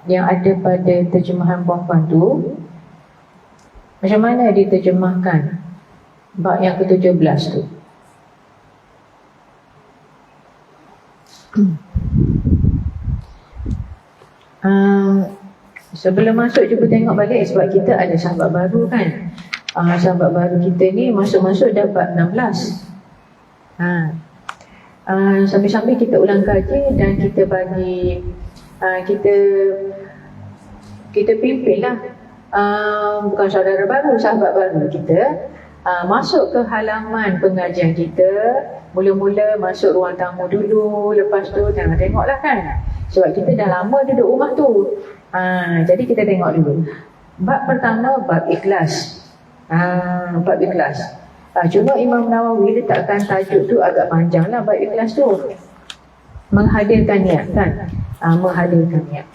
yang ada pada terjemahan Puan-Puan tu, macam mana diterjemahkan bab yang ke-17 tu? Sebelum masuk cuba tengok balik, sebab kita ada sahabat baru kan. Sahabat baru kita ni masuk-masuk dapat 16. Sambil-sambil kita ulang kaji dan kita bagi kita pimpin lah, bukan saudara baru, sahabat baru kita masuk ke halaman pengajian kita. Mula-mula masuk ruang tamu dulu, lepas tu tengok lah kan, sebab kita dah lama duduk rumah tu. Jadi kita tengok dulu bab pertama, bab ikhlas. Bab ikhlas. Cuma Imam Nawawi letakkan tajuk tu agak panjang lah, bab ikhlas tu. Menghadirkan niat kan. Menghadirkan niat.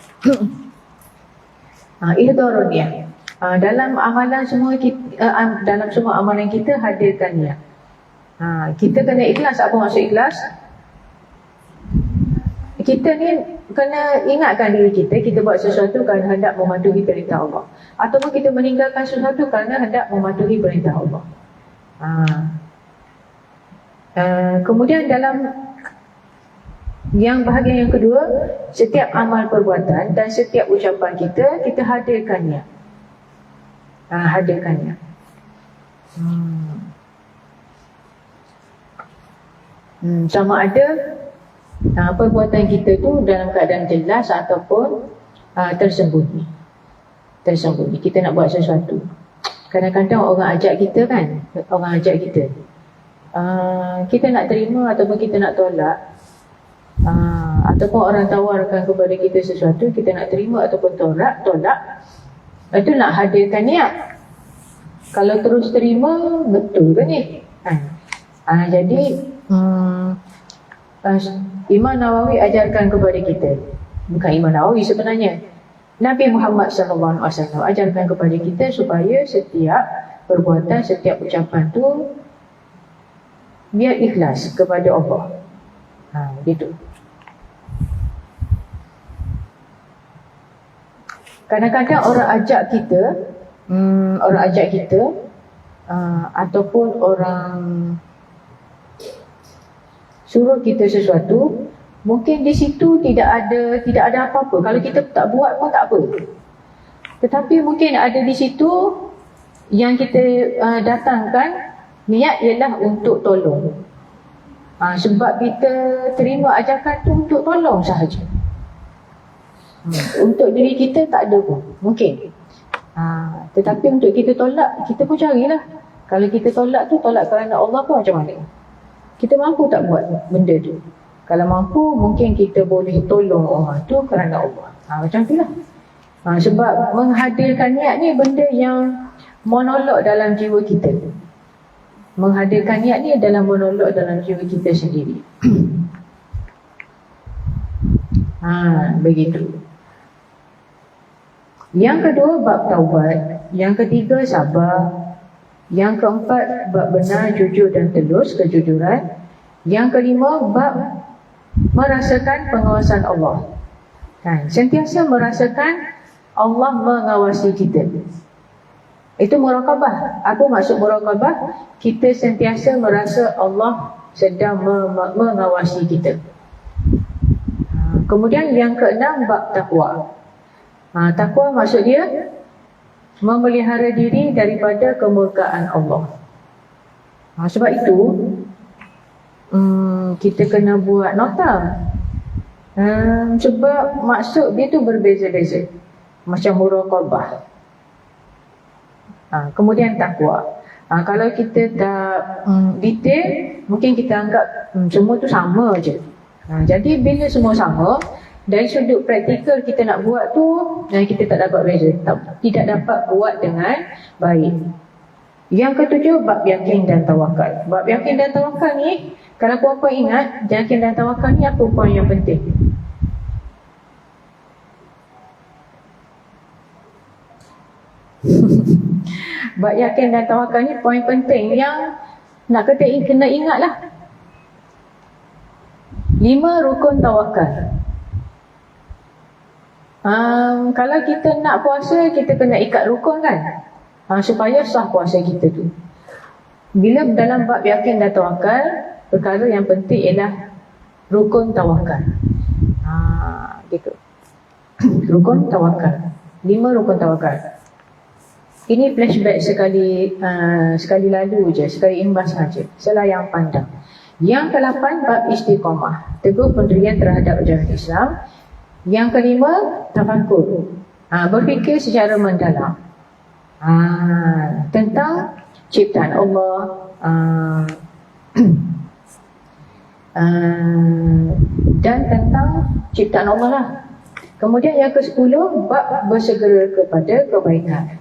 Ihdharun niat. Dalam amalan semua kita, dalam semua amalan kita hadirkan niat. Kita kena ikhlas. Apa maksud ikhlas? Kita ni kena ingatkan diri kita buat sesuatu kerana hendak mematuhi perintah Allah, ataupun kita meninggalkan sesuatu kerana hendak mematuhi perintah Allah. Kemudian dalam yang bahagian yang kedua, setiap amal perbuatan dan setiap ucapan kita hadirkannya. Hadirkannya. Sama ada perbuatan kita tu dalam keadaan jelas ataupun tersembunyi. Kita nak buat sesuatu, kadang-kadang orang ajak kita kan, kita nak terima ataupun kita nak tolak, ataupun orang tawarkan kepada kita sesuatu, kita nak terima ataupun tolak, itu nak hadirkan niat. Kalau terus terima, betul ke ni? Jadi Imam Nawawi ajarkan kepada kita, bukan Imam Nawawi sebenarnya, Nabi Muhammad SAW ajarkan kepada kita supaya setiap perbuatan, setiap ucapan tu biar ikhlas kepada Allah. Gitu. Kadang-kadang orang ajak kita, ataupun orang suruh kita sesuatu, mungkin di situ tidak ada apa-apa. Kalau kita tak buat pun tak apa. Tetapi mungkin ada di situ yang kita datangkan niat ialah untuk tolong. Sebab kita terima ajakan tu untuk tolong sahaja. Untuk diri kita tak ada pun, mungkin. Tetapi untuk kita tolak, kita pun carilah. Kalau kita tolak tu, tolak kerana Allah pun macam mana? Kita mampu tak buat benda tu? Kalau mampu, mungkin kita boleh tolong orang tu kerana Allah. Macam tu lah. Sebab menghadirkan niat ni benda yang monolog dalam jiwa kita. Menghadirkan niat ni adalah monolog dalam jiwa kita sendiri. Begitu. Yang kedua, bab taubat. Yang ketiga, sabar. Yang keempat, bab benar, jujur dan telus, kejujuran. Yang kelima, bab merasakan pengawasan Allah. Sentiasa merasakan Allah mengawasi kita. Itu muraqabah. Apa maksud muraqabah? Kita sentiasa merasa Allah sedang mengawasi kita. Kemudian yang keenam, bab takwa. Takwa maksud dia memelihara diri daripada kemurkaan Allah. Sebab itu kita kena buat nota. Sebab maksud dia tu berbeza-beza. Macam muraqabah. Kemudian takwa. Kalau kita tak detail, mungkin kita anggap semua tu sama je. Jadi bila semua sama, dari sudut praktikal kita nak buat tu, kita tak dapat beza, tidak dapat buat dengan baik. Yang ketujuh, bab yakin dan tawakal. Bab yakin dan tawakal ni, kalau puan-puan ingat, yakin dan tawakal ni apa poin yang penting? Bab yakin dan tawakal ni poin penting yang nak kena ingat lah. 5 rukun tawakal. Kalau kita nak puasa, kita kena ikat rukun kan, supaya sah puasa kita tu. Bila dalam bab yakin dan tawakal, perkara yang penting ialah rukun tawakal. Gitu. Rukun tawakal. 5 rukun tawakal. Ini flashback sekali lalu je, sekali imbas saja. Selayang pandang. Yang ke-8 bab istiqamah, teguh pendirian terhadap ajaran Islam. Yang ke-5 tafakkur, berfikir secara mendalam tentang ciptaan Allah, dan tentang ciptaan Allah lah. Kemudian yang ke-10 bab bersegera kepada kebaikan.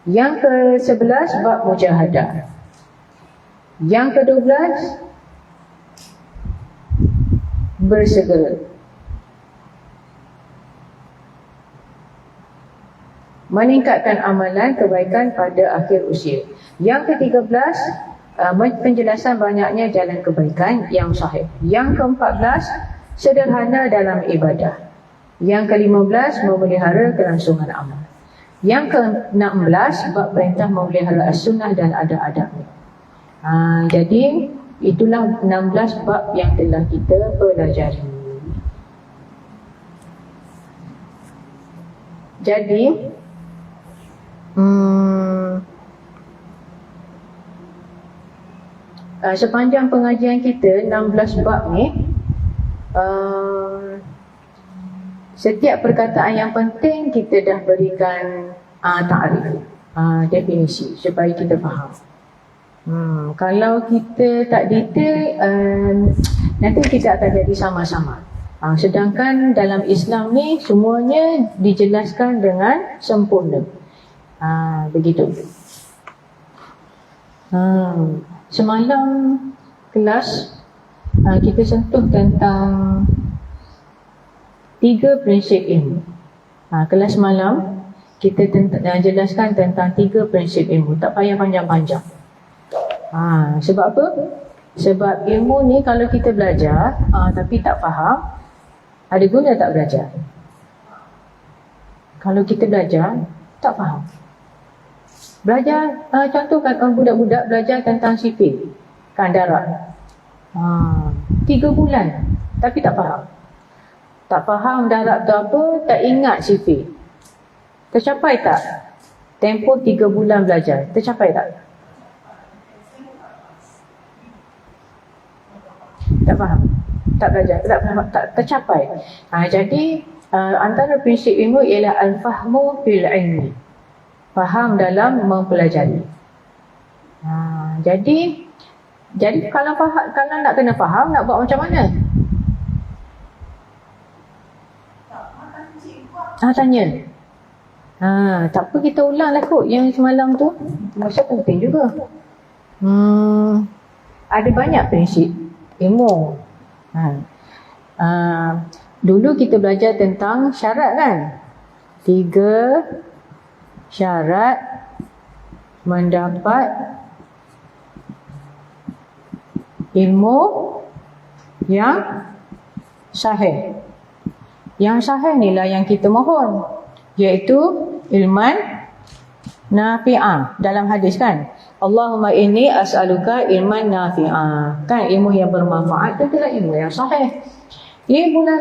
Yang ke-11 bab mujahadah. Yang ke-12 bersegera. Meningkatkan amalan kebaikan pada akhir usia. Yang ke-13 penjelasan banyaknya jalan kebaikan yang sahih. Yang ke-14 sederhana dalam ibadah. Yang ke-15 memelihara kelangsungan amal. Yang ke-16 bab perintah memelihara as-sunnah dan adab-adabnya. Jadi itulah 16 bab yang telah kita pelajari. Jadi sepanjang pengajian kita 16 bab ni, setiap perkataan yang penting kita dah berikan ta'rif, definisi supaya kita faham. Kalau kita tak detail, nanti kita akan jadi sama-sama. Sedangkan dalam Islam ni semuanya dijelaskan dengan sempurna. Begitu. Semalam kelas kita sentuh tentang 3 prinsip ilmu. Kelas malam kita jelaskan tentang 3 prinsip ilmu. Tak payah panjang-panjang. Sebab apa? Sebab ilmu ni kalau kita belajar tapi tak faham, ada guna tak belajar? Kalau kita belajar tak faham. Belajar, contohkan budak-budak belajar tentang sifil kan, darat 3 bulan tapi tak faham. Tak faham darab tu apa, tak ingat sifil. Tercapai tak? Tempoh 3 bulan belajar, tercapai tak? Tak faham? Tak belajar? Tak tercapai. Jadi antara prinsip ilmu ialah al-fahmu fil ilmi. Faham dalam mempelajari. Jadi kalau nak kena faham, nak buat macam mana? Tanya. Tak apa, kita ulang lah kot yang semalam tu. Masa penting juga. Ada banyak prinsip ilmu. Dulu kita belajar tentang syarat kan. 3 syarat mendapat ilmu yang sahih. Yang sahih inilah yang kita mohon, iaitu ilman nafi'ah. Dalam hadis kan, Allahumma inni as'aluka ilman nafi'ah. Kan ilmu yang bermanfaat itu adalah ilmu yang sahih. Ini bulan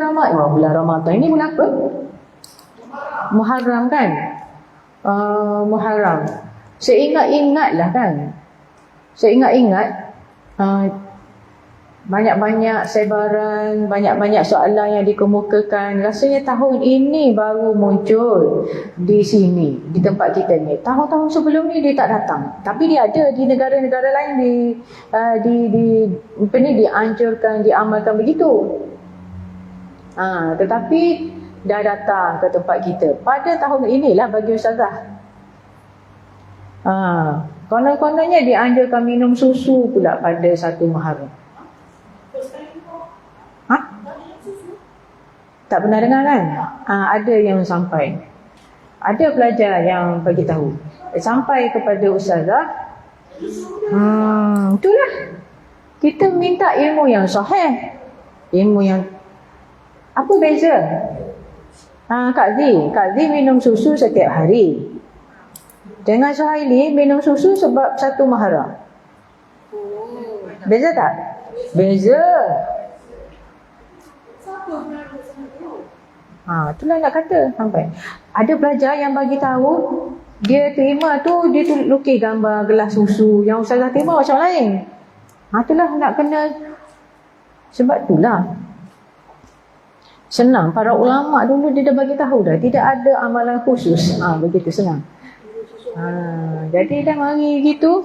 Ramadan ini bulan apa? Muharram kan? Muharram. Seingat-ingatlah kan. Seingat-ingat banyak-banyak sebaran, banyak-banyak soalan yang dikemukakan. Rasanya tahun ini baru muncul di sini, di tempat kita ni. Tahun-tahun sebelum ni dia tak datang. Tapi dia ada di negara-negara lain, dianjurkan, diamalkan begitu. Tetapi dah datang ke tempat kita pada tahun inilah bagi Ustazah. Konon-kononnya dianjurkan minum susu pula pada 1 Muharram. Tak pernah dengar kan? Ada yang sampai. Ada pelajar yang bagi tahu. Sampai kepada Ustazah. Itulah. Kita minta ilmu yang sahih. Ilmu yang... Apa beza? Kak Z minum susu setiap hari. Dengan Suhaili minum susu sebab satu mahram. Beza tak? Beza. Itulah nak kata sampai. Ada pelajar yang bagi tahu dia terima tu dia tu lukis gambar gelas susu, yang ustazah terima macam lain. Itulah nak kena, sebab itulah senang para ulama dulu dia dah bagi tahu dah, tidak ada amalan khusus. Begitu senang. Jadi dah mari gitu.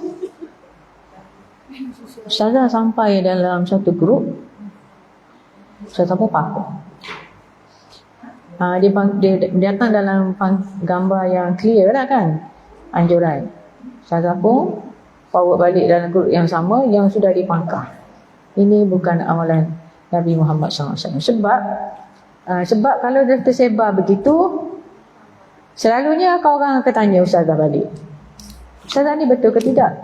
Ustazah sampai dalam satu grup. Ustazah pun pakar. Dia datang dalam gambar yang clear lah kan, anjuran. Ustazah pun forward balik dalam grup yang sama yang sudah dipangkah. Ini bukan amalan Nabi Muhammad SAW. Sebab kalau dah tersebar begitu, selalunya orang akan tanya ustazah balik, ustazah ni betul ke tidak?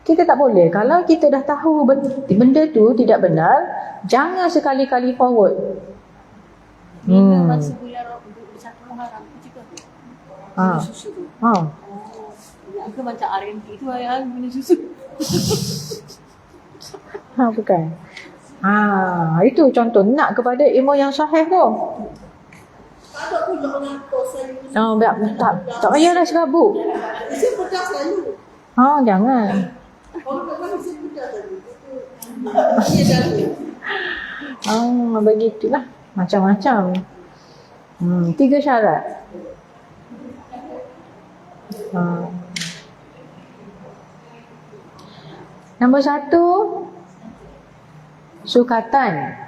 Kita tak boleh. Kalau kita dah tahu benda tu tidak benar, jangan sekali-kali forward. Masa bulan satu Muharram tu juga minum susu tu. Aku macam RMT tu ayah minum susu. Bukan. Itu contoh nak kepada ilmu yang sahih tu. Tak ada pun orang Tak payahlah serabut. Saya pedas selalu. Jangan. Orang kat mana saya pedas selalu. Begitulah. Macam-macam. 3 syarat. Nombor 1, sukatan.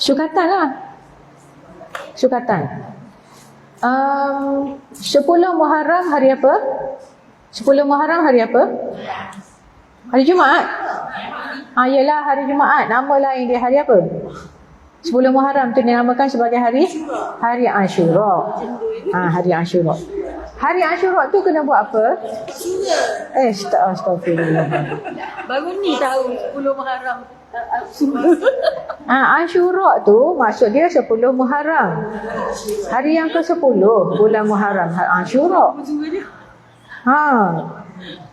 Sukatan lah. Sukatan. 10 Muharram hari apa? 10 Muharram hari apa? Hari Jumaat. Yelah hari Jumaat. Nama lain dia hari apa? 10 Muharram tu dinamakan sebagai hari Ashura. Hari Ashura. Hari Ashura tu kena buat apa? Astagfirullah. Baru ni tahu 10 Muharram. Ashura tu maksud dia 10 Muharram. Hari yang ke-10 bulan Muharram, Ashura.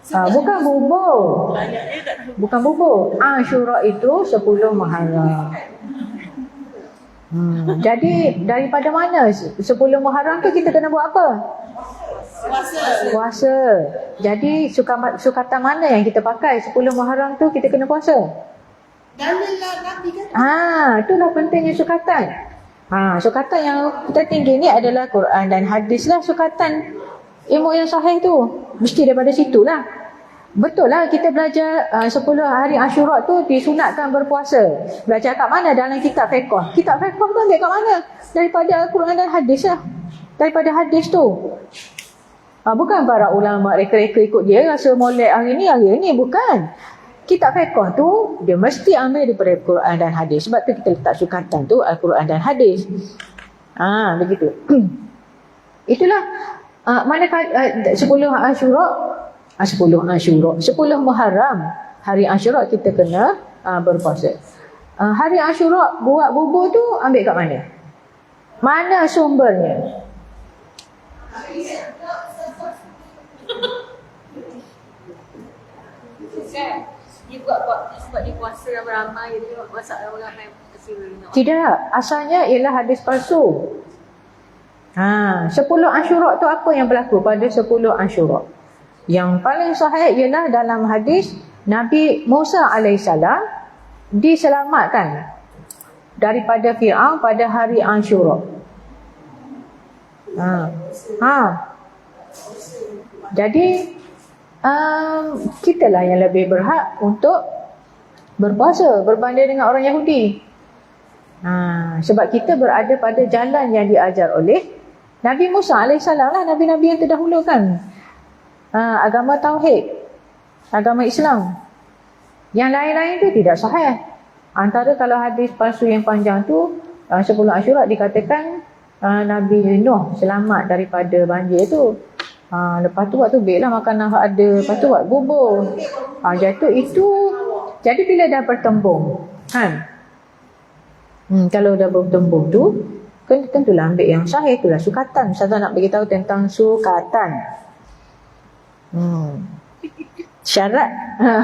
Bukan bubur. Bukan bubur. Ashura itu 10 Muharram. Jadi daripada mana 10 Muharram tu kita kena buat apa? Puasa. Jadi sukatan mana yang kita pakai 10 Muharram tu kita kena puasa? Dalillah Nabi kan. Itulah pentingnya sukatan. Sukatan yang kita tinggi ni adalah Quran dan hadis lah. Sukatan ilmu yang sahih tu mesti daripada situ lah. Betul lah kita belajar 10 hari Ashura tu disunatkan berpuasa. Belajar kat mana? Dalam kitab fiqh. Kitab fiqh tu ambil kat mana? Daripada Al-Quran dan hadis lah. Daripada hadis tu. Bukan para ulama reka-reka ikut dia rasa molek hari ni. Bukan. Kitab fiqh tu dia mesti ambil daripada Al-Quran dan hadis. Sebab tu kita letak sukatan tu Al-Quran dan hadis. Begitu. Itulah manakala 10 Ashura 10 Muharram hari Ashura kita kena berpuasa. Hari Ashura buat bubur tu ambil kat mana? Mana sumbernya? Dia buat sebab dia puasa ramai-ramai, dia masak ramai-ramai. Tidak, asalnya ialah hadis palsu. 10 Ashura tu apa yang berlaku pada 10 Ashura? Yang paling sahih ialah dalam hadis Nabi Musa AS diselamatkan daripada Fir'aun pada hari Ashura. Jadi kitalah yang lebih berhak untuk berpuasa berbanding dengan orang Yahudi. Sebab kita berada pada jalan yang diajar oleh Nabi Musa AS lah, Nabi-Nabi yang terdahulu kan. Agama Tauhid, agama Islam. Yang lain-lain tu tidak sahih. Antara kalau hadis palsu yang panjang tu 10 Ashura dikatakan Nabi Nuh selamat daripada banjir tu. Lepas tu waktu baiklah makanan ada, lepas tu buat bubur. Jatuh itu. Jadi bila dah bertembung kan, Kalau dah bertembung tu, tentulah ambil yang sahih, itulah sukatan. Ustazah nak beritahu tentang sukatan. Syarat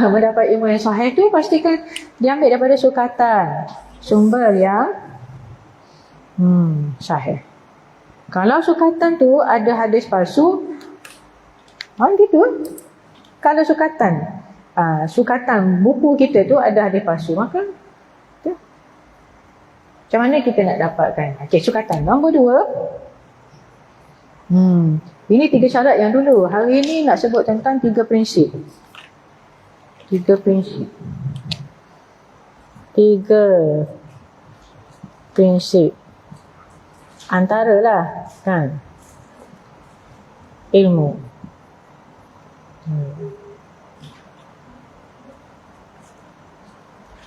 mendapat ilmu yang sahih tu pastikan diambil daripada sukatan, sumber yang sahih. Kalau sukatan tu ada hadis palsu, gitu. Kalau sukatan buku kita tu ada hadis palsu, maka tu. Macam mana kita nak dapatkan? Okey, sukatan. Nombor 2. Ini 3 syarat yang dulu. Hari ini nak sebut tentang 3 prinsip. 3 prinsip. 3 prinsip. Antaralah kan ilmu.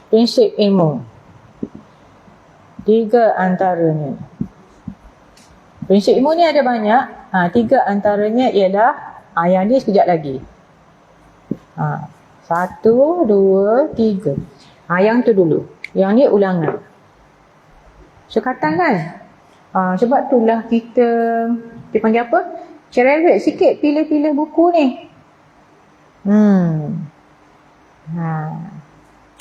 Prinsip ilmu. 3 antaranya. Prinsip ilmu ni ada banyak. 3 antaranya ialah yang ni sekejap lagi. 1, 2, 3. Yang tu dulu. Yang ni ulangan. Sukatan kan? Sebab itulah kita panggil apa? Cerewet sikit pilih-pilih buku ni.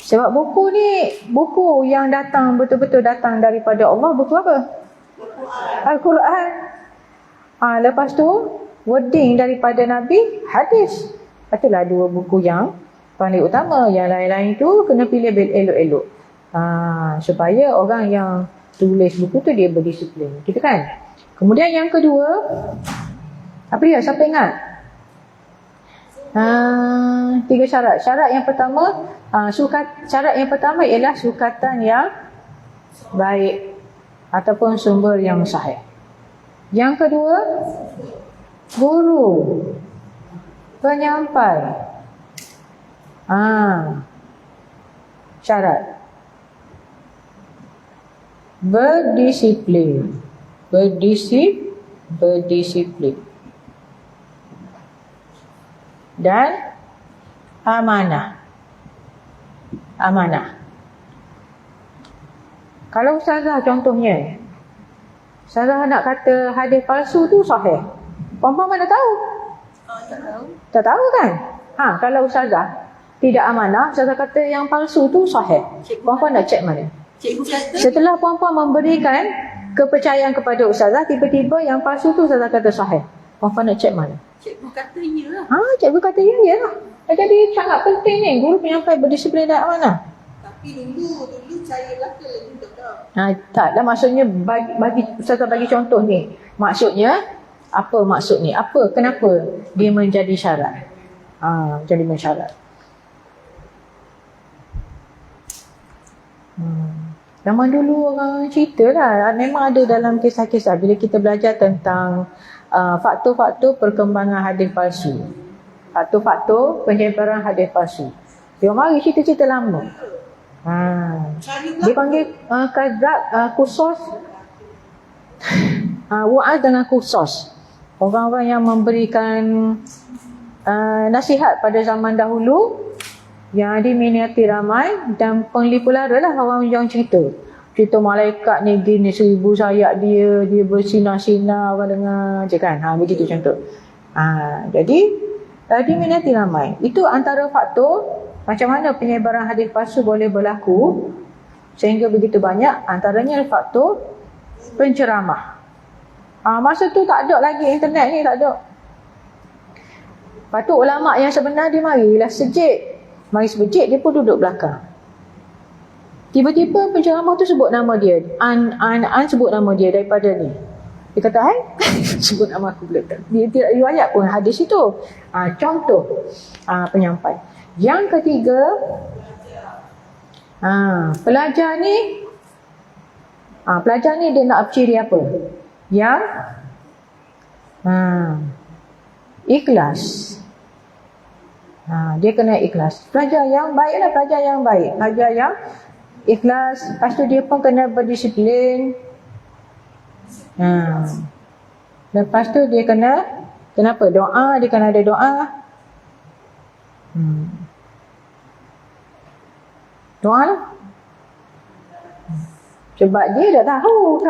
Sebab buku ni, buku yang datang betul-betul datang daripada Allah, buku apa? Al-Quran. Lepas tu wording daripada Nabi, hadis. Itulah 2 buku yang paling utama. Yang lain-lain tu kena pilih elok-elok. Supaya orang yang tulis buku tu dia berdisiplin. Gitu kan? Kemudian yang kedua, apa dia? Siapa ingat? 3 syarat. Syarat yang pertama, syarat yang pertama ialah sukatan yang baik ataupun sumber yang sahih. Yang kedua, guru penyampai. Syarat berdisiplin. Berdisiplin. Dan amanah. Kalau ustazah contohnya, ustazah nak kata hadis palsu tu sahih, puan-puan mana tahu? Tak tahu kan? Kalau ustazah tidak amanah, ustazah kata yang palsu tu sahih, puan-puan nak cek mana? Cikgu kata, setelah puan-puan memberikan kepercayaan kepada ustazah, tiba-tiba yang palsu tu ustazah kata sahih, puan-puan nak cek mana? cikgu kata ya lah. Cikgu kata ya lah. Jadi sangat penting ni guru penyampai berdisiplin dan amanah. Tapi dulu saya kata juga Taklah, maksudnya bagi ustazah bagi contoh ni. Maksudnya apa maksud ni? Kenapa dia menjadi syarat? Jadi mensyarat. Zaman dulu orang cerita lah. Memang ada dalam kisah-kisah bila kita belajar tentang faktor-faktor perkembangan hadis palsu. Faktor-faktor penyebaran hadis palsu. Dia mari cerita-cerita lama. Dia panggil kazab, kusos, wa'az dengan kusos. Orang-orang yang memberikan nasihat pada zaman dahulu yang diminati ramai, dan penglipu lara lah orang yang cerita malaikat ni gini, 1000 sayap dia bersinar-sinar, orang dengar je kan. Begitu contoh. Jadi diminati ramai. Itu antara faktor macam mana penyebaran hadis palsu boleh berlaku sehingga begitu banyak. Antaranya faktor penceramah. Masa tu tak ada lagi internet ni, tak ada. Patut ulama yang sebenar dia marilah sejik. Mari sebejik, dia pun duduk belakang. Tiba-tiba penceramah tu sebut nama dia. An sebut nama dia daripada ni. Dia kata, sebut nama aku pula. Dia tidak riwayat pun hadis itu. Contoh penyampai. Yang ketiga, pelajar ni dia nak ciri apa? Yang ikhlas. Dia kena ikhlas. Pelajar yang baik lah, pelajar yang baik. Pelajar yang ikhlas. Lepas tu dia pun kena berdisiplin. Lepas tu dia kena, kenapa? Doa, dia kena ada doa. Doa lah. Sebab dia dah tahu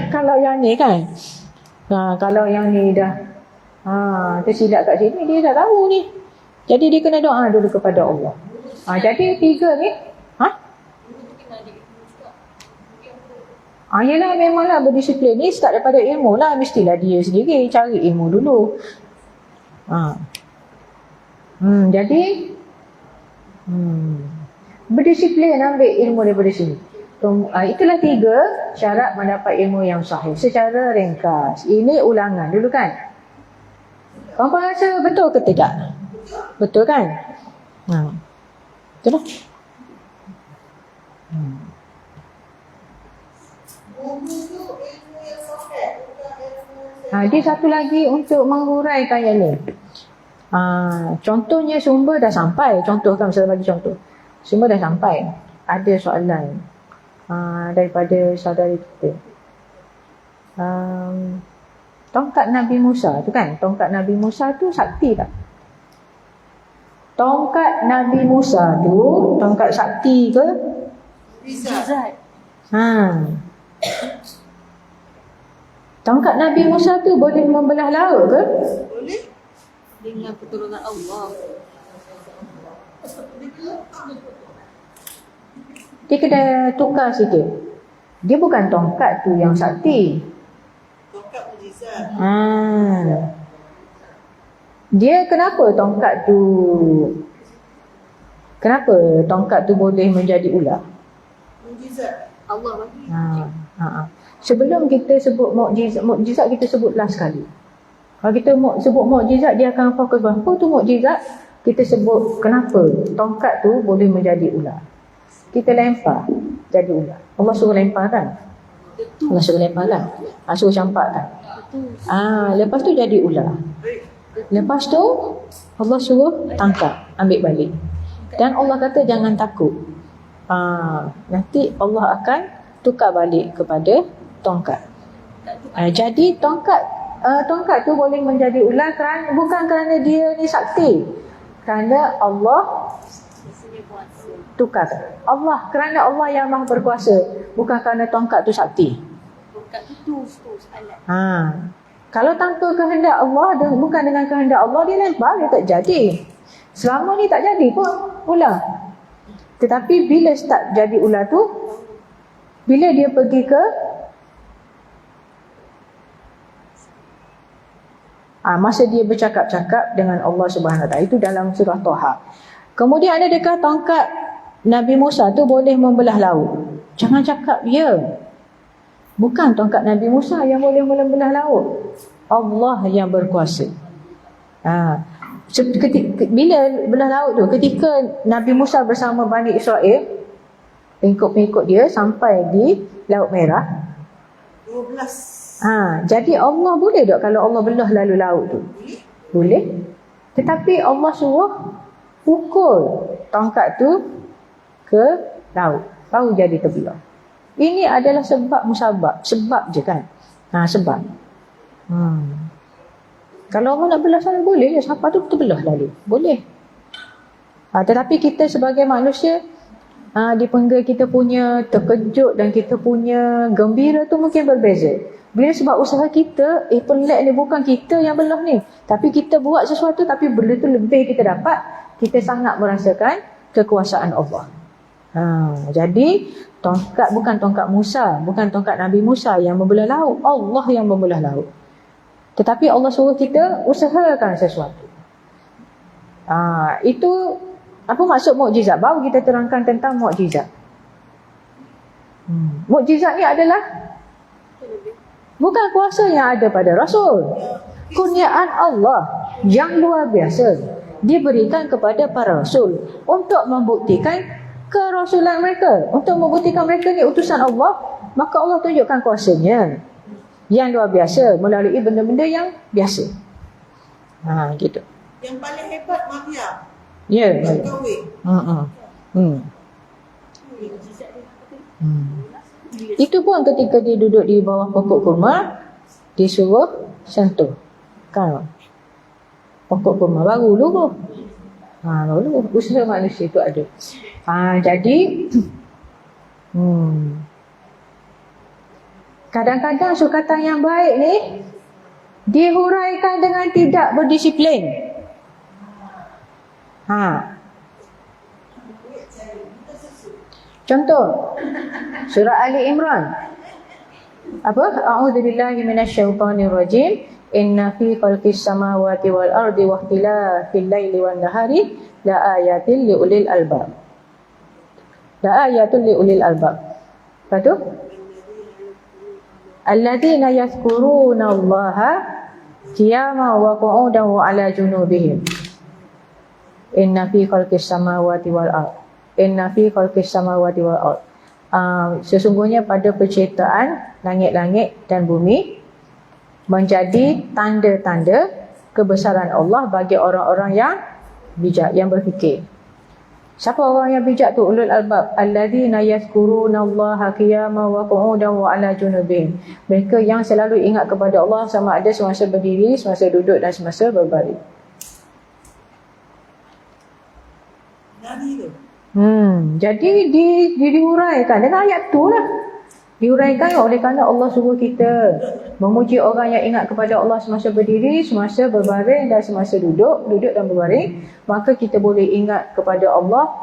kalau yang ni kan. Kalau yang ni dah tersilap kat sini, dia dah tahu ni. Jadi dia kena doa dulu kepada Allah. Jadi 3 ni yelah, memanglah berdisiplin ni start daripada ilmu lah. Mestilah dia sendiri cari ilmu dulu. Jadi berdisiplin, ambil ilmu daripada sini. Itulah 3 syarat mendapat ilmu yang sahih. Secara ringkas, ini ulangan dulu kan. Korang rasa betul ke tidak? Betul kan? Betul lah. Dia satu lagi untuk menghuraikan yang ni. Contohnya sumber dah sampai. Contohkan, misalnya bagi contoh. Sumber dah sampai. Ada soalan daripada saudari kita. Tongkat Nabi Musa tu kan. Tongkat Nabi Musa tu sakti tak? Tongkat Nabi Musa tu tongkat sakti ke? Zat. Tongkat Nabi Musa tu boleh membelah laut ke? Boleh. Dengan pertolongan Allah. Dia kena tukar sikit. Dia bukan tongkat tu yang sakti. Tongkat mujizat. Dia kenapa tongkat tu boleh menjadi ular? Mujizat. Allah bagi. Sebelum kita sebut mukjizat kita sebut last sekali. Kalau kita sebut mukjizat, dia akan fokus apa tu mukjizat. Kita sebut kenapa tongkat tu boleh menjadi ular. Kita lempar jadi ular. Allah suruh lempar kan? Allah suruh lempar kan? Suruh campak kan? Lepas tu jadi ular. Lepas tu Allah suruh tangkap, ambil balik. Dan Allah kata jangan takut. Nanti Allah akan tukar balik kepada tongkat. Jadi tongkat tu boleh menjadi ular bukan kerana dia ni sakti. Kerana Allah tukar. Kerana Allah yang Maha Berkuasa, bukan kerana tongkat tu sakti. Tongkat tu tools alat. Kalau tanpa kehendak Allah, bukan dengan kehendak Allah, dia lempar, dia tak jadi. Selama ni tak jadi pun ular. Tetapi bila start jadi ular tu, bila dia pergi ke masa dia bercakap-cakap dengan Allah Subhanahu Wa Taala, itu dalam surah Toha. Kemudian adakah tongkat Nabi Musa tu boleh membelah laut? Jangan cakap ya. Bukan tongkat Nabi Musa yang boleh membelah laut. Allah yang berkuasa. Bila belah laut tu, ketika Nabi Musa bersama Bani Israel, pengikut-pengikut dia sampai di Laut Merah. 12. Jadi Allah boleh tak kalau Allah belah lalu laut tu? Boleh. Tetapi Allah suruh pukul tongkat tu ke laut, baru jadi terbelah. Ini adalah sebab musabab. Sebab je kan? Sebab. Kalau Allah nak belah sana boleh je, siapa tu terbelah lalu. Boleh. Tetapi kita sebagai manusia, dipenggal kita punya terkejut dan kita punya gembira tu mungkin berbeza. Bila sebab usaha kita, pelik ni bukan kita yang belah ni. Tapi kita buat sesuatu, tapi benda tu lebih kita dapat. Kita sangat merasakan kekuasaan Allah. Jadi, tongkat bukan tongkat Musa, bukan tongkat Nabi Musa yang membelah laut. Allah yang membelah laut. Tetapi Allah suruh kita usahakan sesuatu. Itu apa maksud mukjizat? Baru kita terangkan tentang mukjizat. Mukjizat ni adalah bukan kuasa yang ada pada Rasul. Kurniaan Allah yang luar biasa diberikan kepada para Rasul untuk membuktikan kerasulan mereka. Untuk membuktikan mereka ni utusan Allah, maka Allah tunjukkan kuasanya yang luar biasa melalui benda-benda yang biasa. Gitu. Yang paling hebat Maria. Ya. Itu pun ketika dia duduk di bawah pokok kurma, disuruh sentuh kan pokok kurma baru dulu. Baru usaha manusia itu ada. Jadi Kadang-kadang sukatan yang baik ni dihuraikan dengan tidak berdisiplin. Contoh surah Ali Imran. Apa? A'udzubillahi minasyaitonir rajim. Inna fi khalqis samawati wal ardi wa ikhtilafil laili wan nahari la ayatin liulil albab. La ayatul liulil albab. Lepas tu alladzina yadhkuruna Allaha qiyaman wa qu'udan wa 'ala junubihim. Inna fi khalqis samawati wal ard. Inna fi khalqis samawati wal ard. Sesungguhnya pada penciptaan langit-langit dan bumi menjadi tanda-tanda kebesaran Allah bagi orang-orang yang bijak, yang berfikir. Siapa orang yang bijak tu? Ulul albab. Alladzina yadhkuruna Allaha qiyaman wa qu'udan wa 'ala junubihim. Mereka yang selalu ingat kepada Allah sama ada semasa berdiri, semasa duduk dan semasa berbaring. Nabi tu. Jadi diuraikan dengan ayat tu lah. Diuraikan oleh kerana Allah suruh kita memuji orang yang ingat kepada Allah semasa berdiri, semasa berbaring dan semasa duduk dan berbaring. Maka kita boleh ingat kepada Allah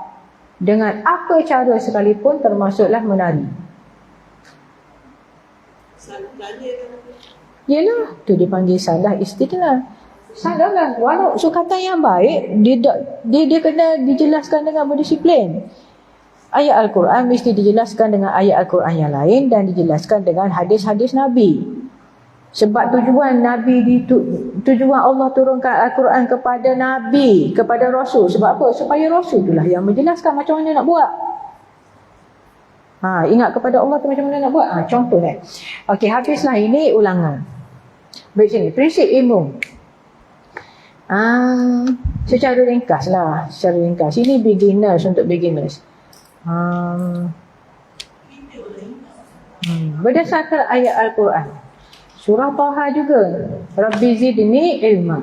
dengan apa cara sekalipun, termasuklah menari. Yelah, tu dipanggil salah istidlal. Salah lah. Walau sukatan yang baik, dia kena dijelaskan dengan berdisiplin. Ayat Al-Quran mesti dijelaskan dengan ayat Al-Quran yang lain dan dijelaskan dengan hadis-hadis Nabi. Sebab tujuan tujuan Allah turunkan Al-Quran kepada Nabi, kepada Rasul. Sebab apa? Supaya Rasul itulah yang menjelaskan macam mana nak buat. Ingat kepada Allah tu macam mana nak buat. Contoh ni. Okey, habislah ini ulangan. Baik, sini prinsip ilmu. Secara ringkas lah. Secara ringkas. Ini beginners, untuk beginners. Berdasarkan ayat Al-Quran, surah Taha juga, Rabbi zidni ilma.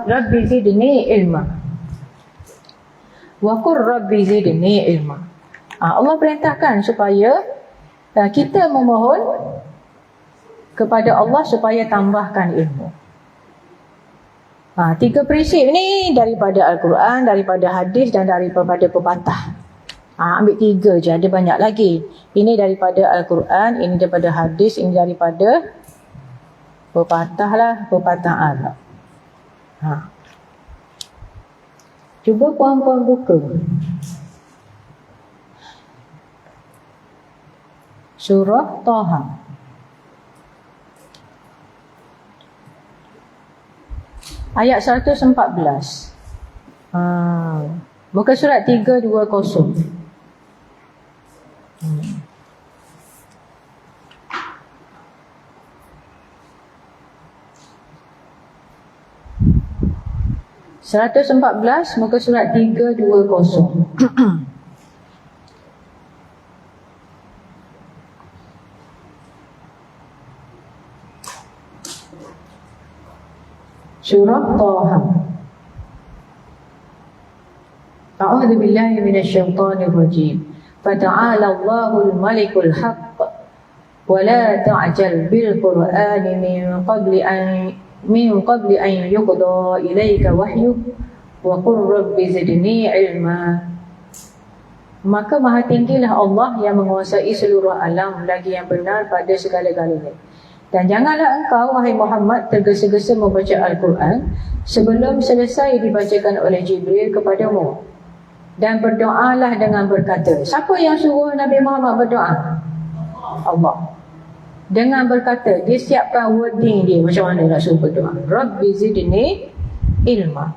Rabbi zidni ilma. Wa qur Rabbi zidni ilma. Allah perintahkan supaya kita memohon kepada Allah supaya tambahkan ilmu. 3 prinsip ni daripada Al-Quran, daripada hadis dan daripada pepatah. Ambil 3 je, ada banyak lagi. Ini daripada Al-Quran, ini daripada hadis, ini daripada pepatah lah, pepatah Arab. Cuba puan-puan buka surah Taha. Ayat 114. Muka surat 320. Seratus 114 muka surat 320. Surah Taha. A'udzu billahi minasyaitonir rajim. Fata'ala Allahul Malikul Haqq wa la ta'jal bil Qur'ani min qabli an yuqda ilaika wahyu wa qur rabbi zidni ilma. Maka maha tinggilah Allah yang menguasai seluruh alam, lagi yang benar pada segala-galanya. Dan janganlah engkau, wahai Muhammad, tergesa-gesa membaca Al-Quran sebelum selesai dibacakan oleh Jibril kepadamu. Dan berdoalah dengan berkata. Siapa yang suruh Nabi Muhammad berdoa? Allah. Dengan berkata, dia siapkan wording dia macam mana nak suruh berdoa. Rabbi zidni ilma.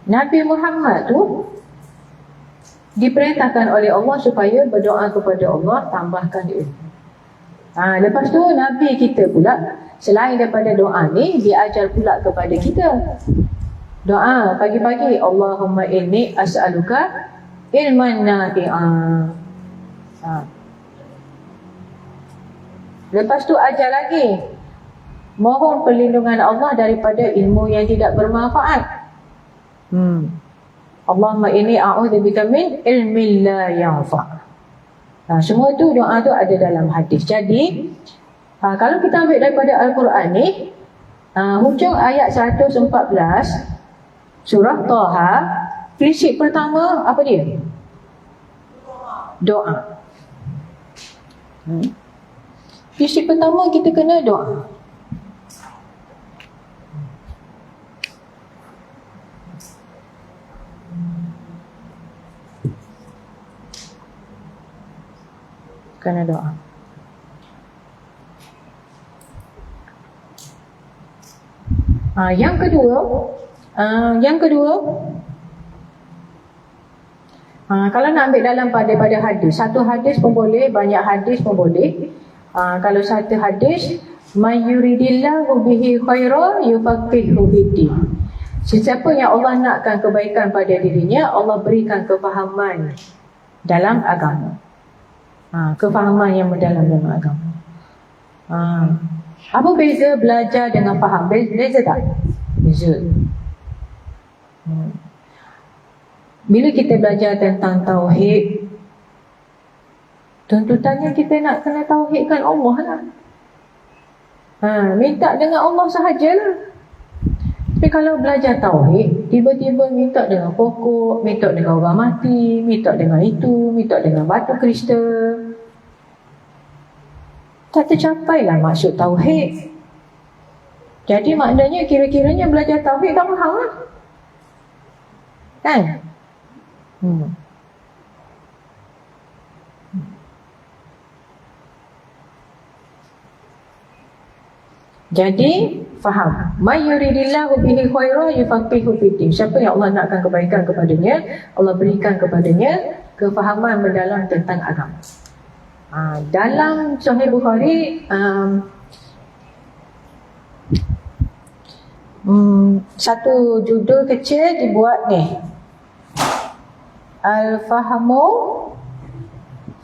Nabi Muhammad tu diperintahkan oleh Allah supaya berdoa kepada Allah, tambahkan ilmu. Lepas tu Nabi kita pula, selain daripada doa ni, dia ajar pula kepada kita doa pagi-pagi, Allahumma inni as'aluka ilman nafi'an. Lepas tu ajar lagi, mohon perlindungan Allah daripada ilmu yang tidak bermanfaat. Allahumma inni a'udzubika min ilmin la yanfa'. Semua tu doa tu ada dalam hadis. Jadi kalau kita ambil daripada Al-Quran ni, hujung ayat 114 surah Taha, prinsip pertama apa dia? Doa. Prinsip pertama kita kena doa. Kena doa. Yang kedua, kalau nak ambil dalam pada hadis, satu hadis pun boleh, banyak hadis pun boleh. Kalau satu hadis, may yuridillahu bihi khairan yufaqihu fiddin. Sesiapa yang Allah nakkan kebaikan pada dirinya, Allah berikan kefahaman dalam agama. Kefahaman yang mendalam dalam agama. Apa beza belajar dengan faham? Beza tak? Beza. Bila kita belajar tentang tauhid, tuntutannya kita nak kena tauhidkan Allah lah. Minta dengan Allah sahajalah. Tapi kalau belajar tauhid, tiba-tiba minta dengan pokok, minta dengan orang mati, minta dengan itu, minta dengan batu kristal, tak tercapailah maksud tauhid. Jadi maknanya kira-kiranya belajar tauhid tak faham lah. Kan? Jadi faham. May yuridillahu bihi khairan yufaqihu fiddin. Siapa yang Allah nakkan kebaikan kepadanya, Allah berikan kepadanya kefahaman mendalam tentang agama. Dalam Sahih Bukhari, satu judul kecil dibuat ni, Al-Fahmu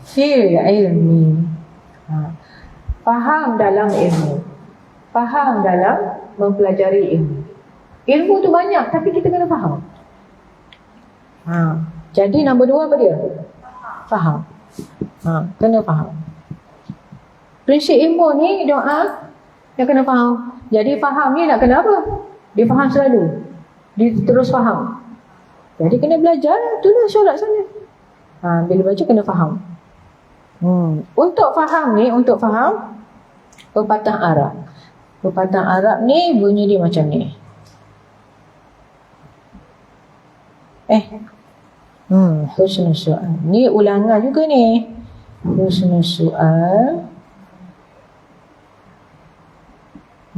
fil ilmi. Faham dalam ilmu. Faham dalam mempelajari ilmu. Ilmu tu banyak, tapi kita kena faham. Jadi nombor 2 apa dia? Faham. Kena faham. Prinsip ilmu ni doa, dia kena faham. Jadi faham ni nak kena apa? Dia faham selalu. Dia terus faham. Jadi kena belajar, itulah solat sana. Bila baca kena faham. Untuk faham ni, untuk faham pepatah Arab. Pepatah Arab ni bunyi dia macam ni. Husnul su'al. Ni ulangan juga ni. Husnul su'al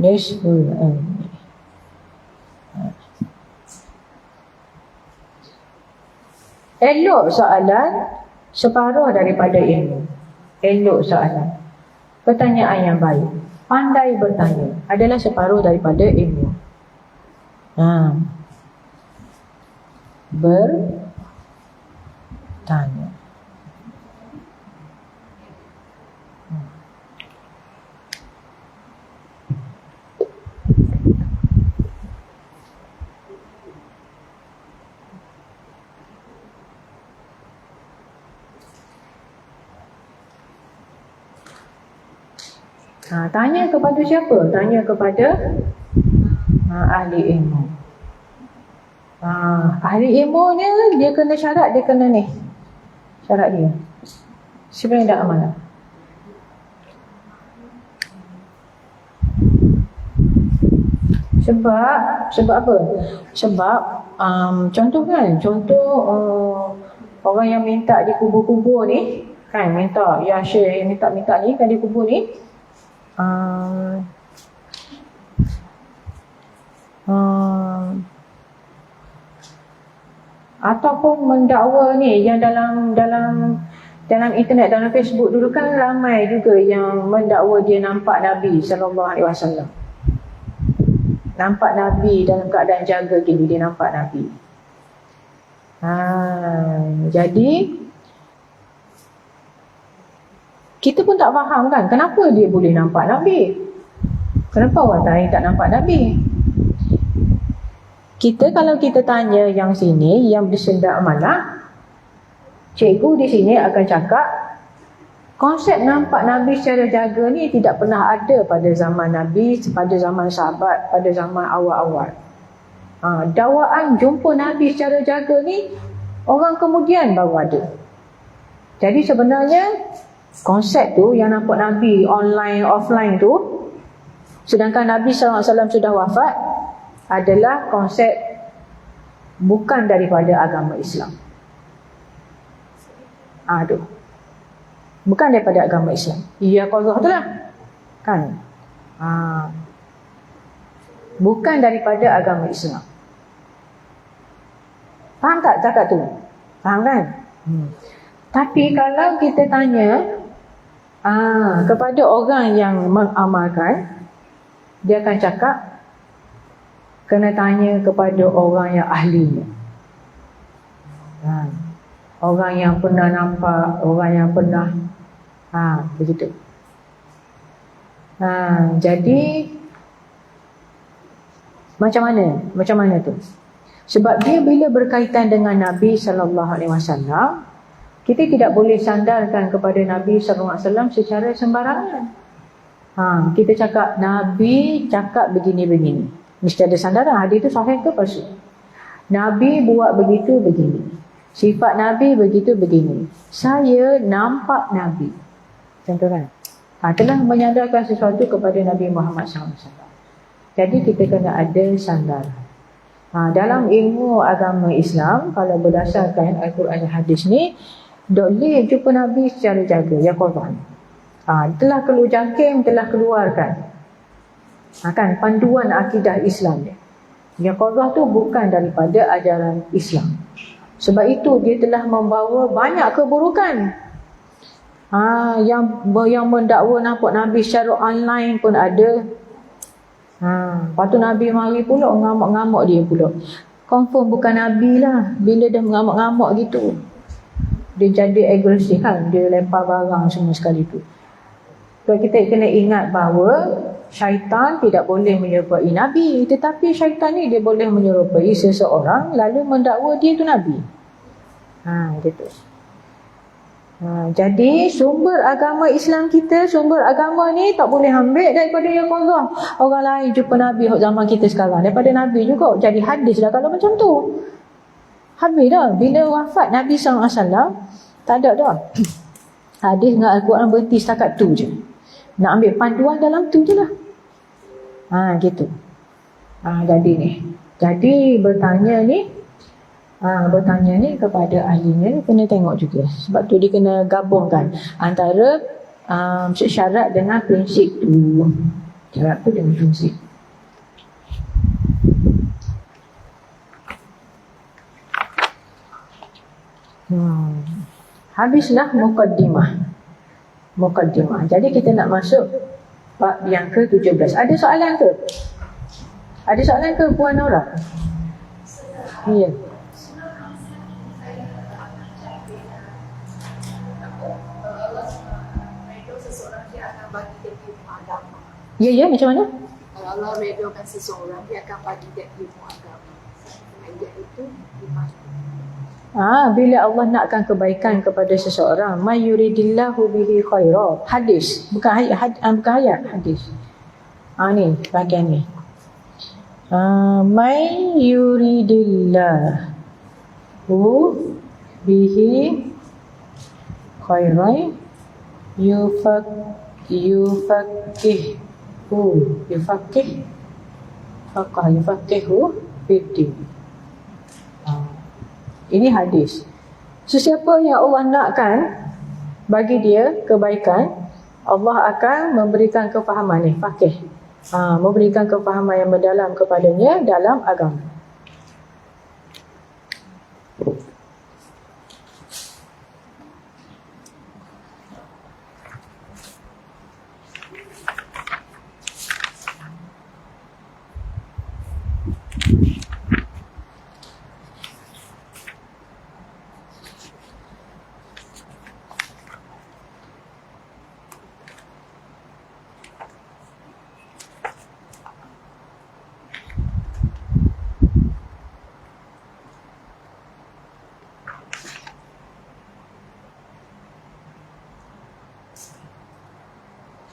nisful ilmi. Elok soalan separuh daripada ilmu. Elok soalan, pertanyaan yang baik, pandai bertanya adalah separuh daripada ilmu. Bertanya. Tanya kepada siapa? Tanya kepada ahli ilmu. Ahli ilmu dia kena syarat, dia kena ni. Syarat dia. Sebenarnya tak amanah. Sebab apa? Sebab contoh kan, orang yang minta di kubur-kubur ni kan, minta ya Syekh, minta ni kan di kubur ni, ataupun mendakwa ni yang dalam internet, dalam Facebook dulu kan ramai juga yang mendakwa dia nampak Nabi SAW. Nampak Nabi dalam keadaan jaga gini, dia nampak Nabi. Jadi kita pun tak faham kan, kenapa dia boleh nampak Nabi? Kenapa orang lain tak nampak Nabi? Kalau kita tanya yang sini, yang bersendak amanah, cikgu di sini akan cakap Konsep nampak Nabi secara jaga ni tidak pernah ada pada zaman Nabi, pada zaman sahabat, pada zaman awal-awal. Dakwaan jumpa Nabi secara jaga ni orang kemudian baru ada. Jadi sebenarnya konsep tu yang nampak Nabi online, offline tu, sedangkan Nabi SAW sudah wafat, adalah konsep bukan daripada agama Islam. Tu. Bukan daripada agama Islam. Ya qadhah tu lah. Kan? Bukan daripada agama Islam. Faham tak cakap tu? Faham kan? Tapi kalau kita tanya kepada orang yang mengamalkan, dia akan cakap kena tanya kepada orang yang ahlinya. Orang yang pernah nampak, orang yang pernah begitu. Jadi macam mana tu? Sebab dia bila berkaitan dengan Nabi SAW, kita tidak boleh sandarkan kepada Nabi SAW secara sembarangan. Kita cakap Nabi cakap begini-begini, mesti ada sandaran. Hadis itu sahih ke palsu? Nabi buat begitu begini, sifat Nabi begitu begini, saya nampak Nabi. Contoh kan? Telah menyandarkan sesuatu kepada Nabi Muhammad SAW. Jadi kita kena ada sandaran. Dalam ilmu agama Islam, kalau berdasarkan Al-Quran dan hadis ni, boleh jumpa Nabi secara jaga, ya Quran. Telah keluar JAKIM, telah keluarkan kan panduan akidah Islam dia. Ya Quran tu bukan daripada ajaran Islam. Sebab itu dia telah membawa banyak keburukan. Yang mendakwa nampak Nabi secara online pun ada. Lepas tu Nabi mari pula ngamuk-ngamuk dia pula. Confirm bukan Nabi lah bila dia mengamuk-ngamuk gitu. Dia jadi agresif kan, dia lempar barang semua sekali tu. So kita kena ingat bahawa syaitan tidak boleh menyerupai Nabi, tetapi syaitan ni dia boleh menyerupai seseorang lalu mendakwa dia tu Nabi. Gitu. Jadi sumber agama Islam kita, sumber agama ni tak boleh ambil daripada yang Allah. Orang lain jumpa Nabi zaman kita sekarang, daripada Nabi juga jadi hadis dah kalau macam tu. Habis dah. Bila wafat Nabi SAW, tak ada dah. Hadis dengan Al-Quran berhenti setakat tu je. Nak ambil panduan dalam tu je lah. Gitu. Jadi ni. Jadi bertanya ni kepada ahlinya, kena tengok juga. Sebab tu dia kena gabungkan antara syarat dengan prinsip tu. Syarat tu dengan prinsip. Habislah mukaddimah. Jadi kita nak masuk bab yang ke-17. Ada soalan ke? Ada soalan ke Puan Nora? Ya. Ya, macam mana? Kalau Allah redokan seseorang, dia akan bagi dia ilmu agama. Ayat itu dimaksud. Bila Allah nakkan kebaikan kepada seseorang, may yuridillahu bihi khaira. Hadis, bukan ayat, hadis. Ni bahagian ni. May yuridillahu bihi khaira yufaqihu fiddin. Ini hadis. Sesiapa yang Allah nakkan bagi dia kebaikan, Allah akan memberikan kefahaman ni, faqih. Memberikan kefahaman yang mendalam kepadanya dalam agama.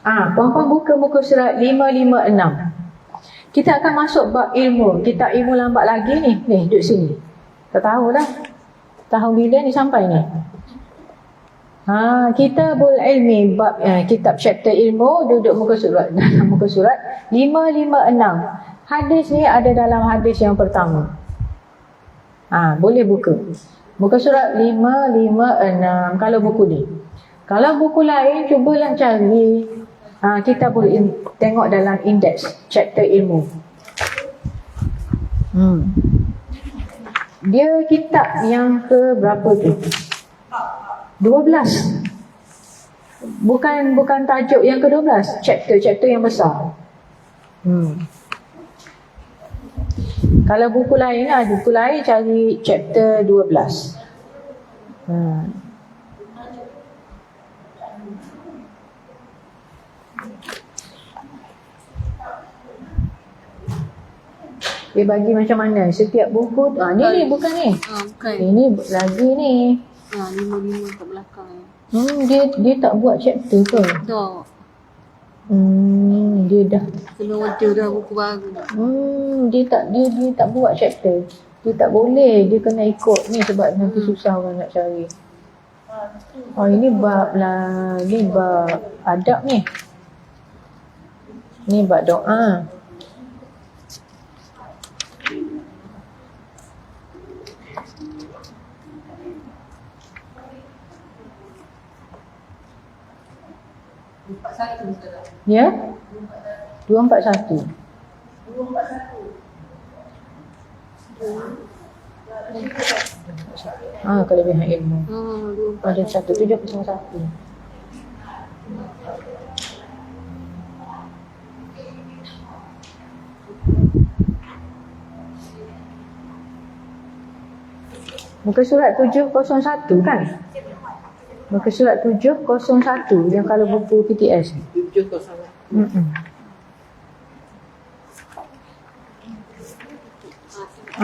Puan-puan buka muka surat 556. Kita akan masuk bab ilmu. Kitab ilmu lambat lagi ni. Ni, duduk sini. Tak tahu dah. Tahun bila ni sampai ni? Kitabul ilmi, bab kitab chapter ilmu, duduk muka surat. Dalam muka surat 556. Hadis ni ada dalam hadis yang pertama. Boleh buka. Muka surat 556 kalau buku ni. Kalau buku lain, cubalah cari kitabul ilmi, tengok dalam indeks chapter ilmu. Dia kitab yang ke berapa tu? 12. Bukan tajuk yang ke-12, chapter yang besar. Kalau buku lain cari chapter 12. Dia bagi macam mana setiap buku ni bukan ni. Bukan. Ini lagi ni. 5 kat belakang. Dia tak buat chapter ke? Tak. Dia dah. Kena order dah buku baru. Dia tak buat chapter. Dia tak boleh, dia kena ikut ni sebab nanti susah orang nak cari. Ini bab lah, ni bab adab ni. Ni bab doa. Ya? 241. Kelebihan ilmu. Ada 1701. Muka surat 701 kan? Muka surat 701 yang kalau buku PTS. 701.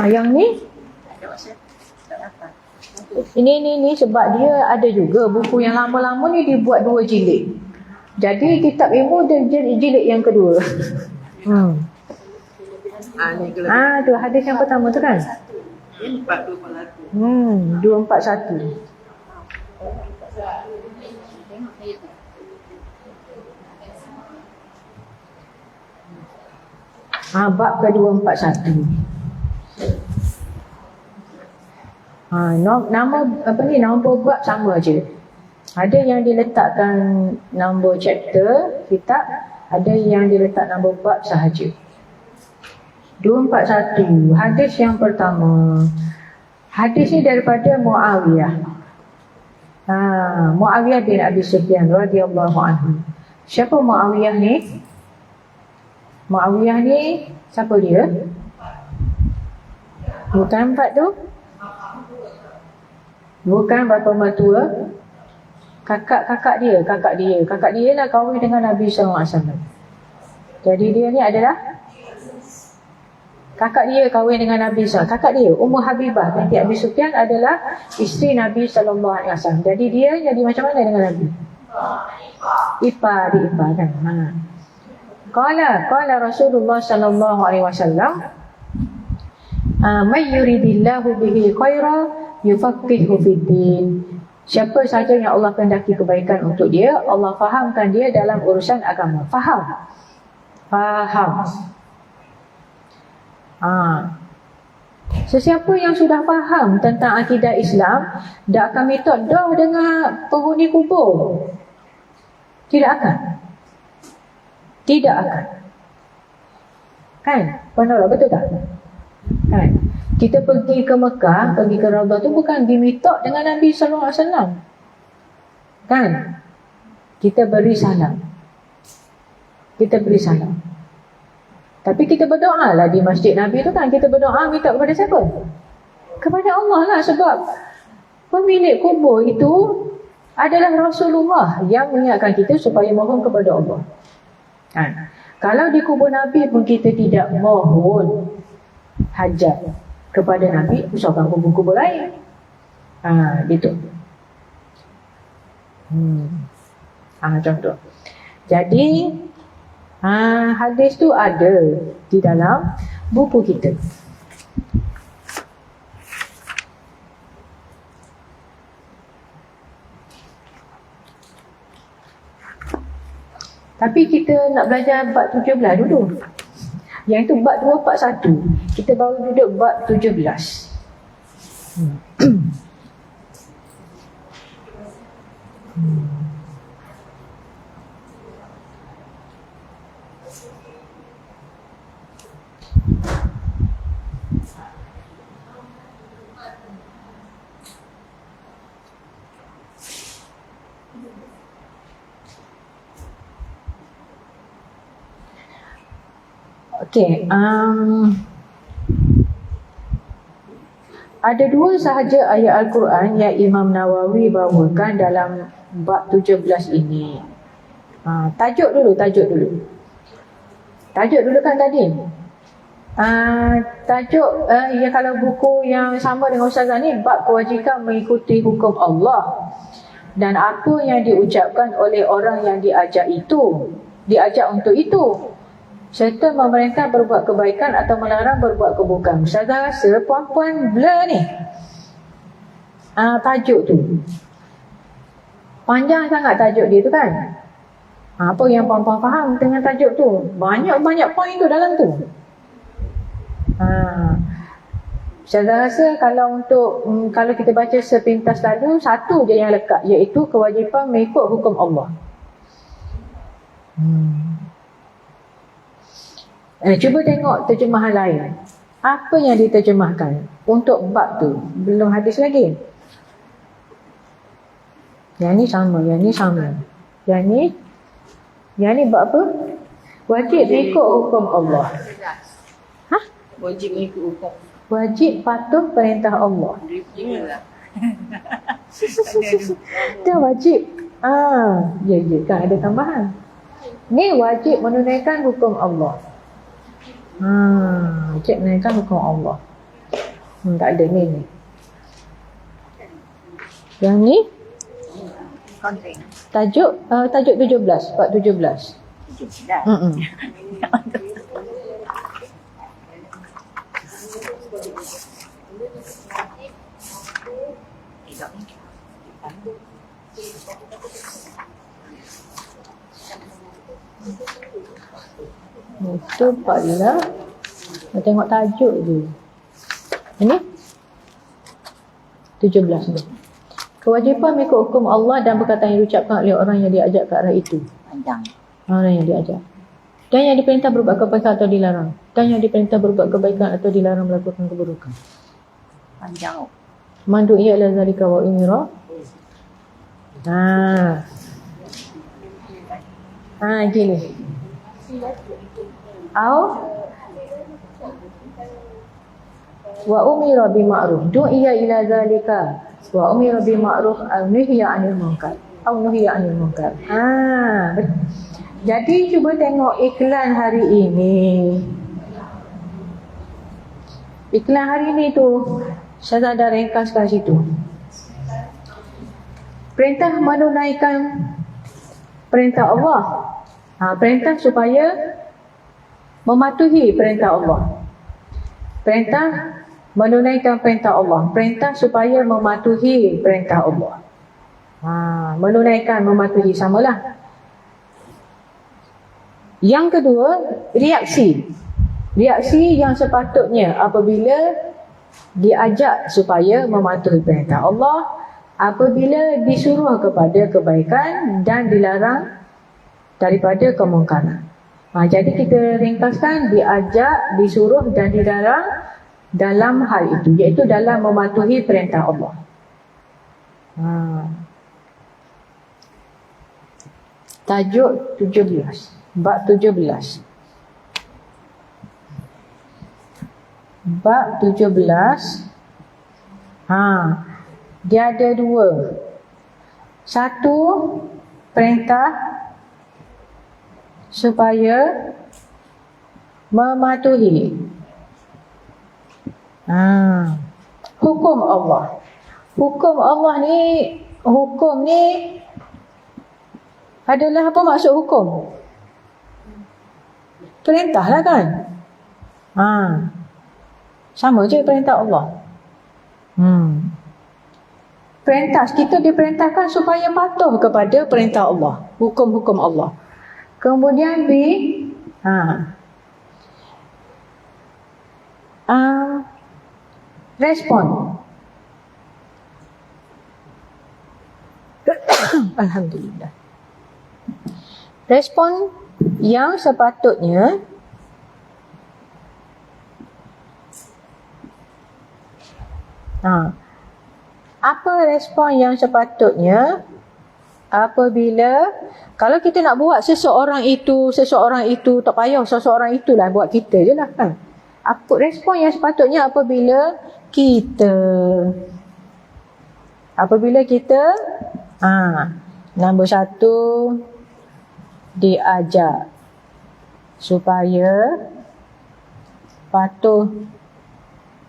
Yang ni? Ini sebab dia ada juga buku yang lama-lama ni dibuat 2 jilid. Jadi kitab ilmu dia jilid yang kedua. Tu hadis yang pertama tu kan? 241. Bab ke-241. Nama nombor bab sama je. Ada yang diletakkan nombor chapter kitab, ada yang diletak nombor bab sahaja. 241 hadis yang pertama. Hadis ni daripada Muawiyah. Muawiyah bin Abi Sufyan radhiyallahu anhu. Siapa Muawiyah ni? Muawiyah ni siapa dia? Bukan 4 tu? Bukan bapa mertua. Kakak dia lah kahwin dengan Nabi SAW. Jadi dia ni adalah kakak dia kahwin dengan Nabi SAW. Kakak dia Ummu Habibah binti Abi Sufyan adalah isteri Nabi SAW. Jadi dia jadi macam mana dengan Nabi? Ipar kan. Qala Rasulullah sallallahu alaihi wasallam, "May yuridillahu bihi khaira yufaqihu fid-din." Siapa saja yang Allah kehendaki kebaikan untuk dia, Allah fahamkan dia dalam urusan agama. Faham. Sesiapa yang sudah faham tentang akidah Islam, tak akan mitodah dengan penghuni kubur. Tidak akan. Kan? Benar, betul tak? Kan? Kita pergi ke Mekah, pergi ke Raudhah tu bukan dimitok dengan Nabi SAW. Kan? Kita beri salam. Tapi kita berdoa lah di masjid Nabi tu kan. Kita berdoa minta kepada siapa? Kepada Allah lah, sebab pemilik kubur itu adalah Rasulullah yang mengingatkan kita supaya mohon kepada Allah. Kan? Kalau di kubur Nabi pun kita tidak mohon hajat kepada Nabi, usahakan kubur-kubur lain. Gitu. Contoh. Jadi hadis tu ada di dalam buku kita. Tapi kita nak belajar bab 17 dulu. Yang itu bab 241. Kita baru duduk bab 17. Okey, ada dua sahaja ayat Al-Quran yang Imam Nawawi bawakan dalam bab 17 ini. Tajuk dulu. Tajuk dulu kan tadi. Tajuk ya, kalau buku yang sama dengan Ustazah ni, bab kewajiban mengikuti hukum Allah dan apa yang diucapkan oleh orang yang diajak untuk itu, serta memerintah berbuat kebaikan atau melarang berbuat keburukan. Ustazah rasa puan-puan blur ni. Tajuk tu panjang sangat, tajuk dia tu kan. Apa yang puan-puan faham dengan tajuk tu? Banyak poin tu dalam tu. Ustazah rasa kalau kita baca sepintas lalu, satu je yang lekat, iaitu kewajipan mengikut hukum Allah. Cuba tengok terjemahan lain. Apa yang diterjemahkan untuk bab tu? Belum hadis lagi. Yang ni sama. Yang ni bab apa? Wajib mengikut hukum Allah. Wajib mengikut hukum. Wajib patuh perintah Allah. Dia wajib. Ya kan ada tambahan. Ni wajib menunaikan hukum Allah. Wajib menunaikan hukum Allah. Tak ada ni. Yang ni tajuk 17, bab 17. Itu pula tengok tajuk je. Ini 17 ni. Kewajipan mengikut hukum Allah dan perkataan yang diucapkan oleh orang yang diajak ke arah itu. Panjang. Orang yang diajak. Dan yang diperintah berbuat kebaikan atau dilarang. Dan yang diperintah berbuat kebaikan atau dilarang melakukan keburukan. Panjang. Mandu iya ila zalika wa umira. Gini. Wa umira bi ma'ruf. Du'iya ila zalika wa umira bi ma'ruf aw nuhiya 'anil munkar. Jadi cuba tengok iklan hari ini. Iklan hari ini tu saya dah ringkaskan situ. Perintah menunaikan perintah Allah. Perintah supaya mematuhi perintah Allah. Perintah menunaikan perintah Allah. Perintah supaya mematuhi perintah Allah. Menunaikan, mematuhi, samalah. Yang kedua, reaksi. Reaksi yang sepatutnya apabila diajak supaya mematuhi perintah Allah, apabila disuruh kepada kebaikan dan dilarang daripada kemungkaran. Jadi kita ringkaskan, diajak, disuruh dan dilarang dalam hal itu, iaitu dalam mematuhi perintah Allah. Tajuk 17, bab 17. Bab 17. Dia ada dua. Satu, perintah supaya mematuhi hukum Allah. Hukum Allah ni, hukum ni adalah apa maksud hukum? Perintah lah kan? Sama je perintah Allah. Perintah, kita diperintahkan supaya patuh kepada perintah Allah, hukum-hukum Allah. Kemudian B, respon. Alhamdulillah. Respon yang sepatutnya apa respon yang sepatutnya apabila, kalau kita nak buat seseorang itu tak payah seseorang itulah, buat kita je lah kan. Apa respon yang sepatutnya apabila kita nombor 1, diajak supaya patuh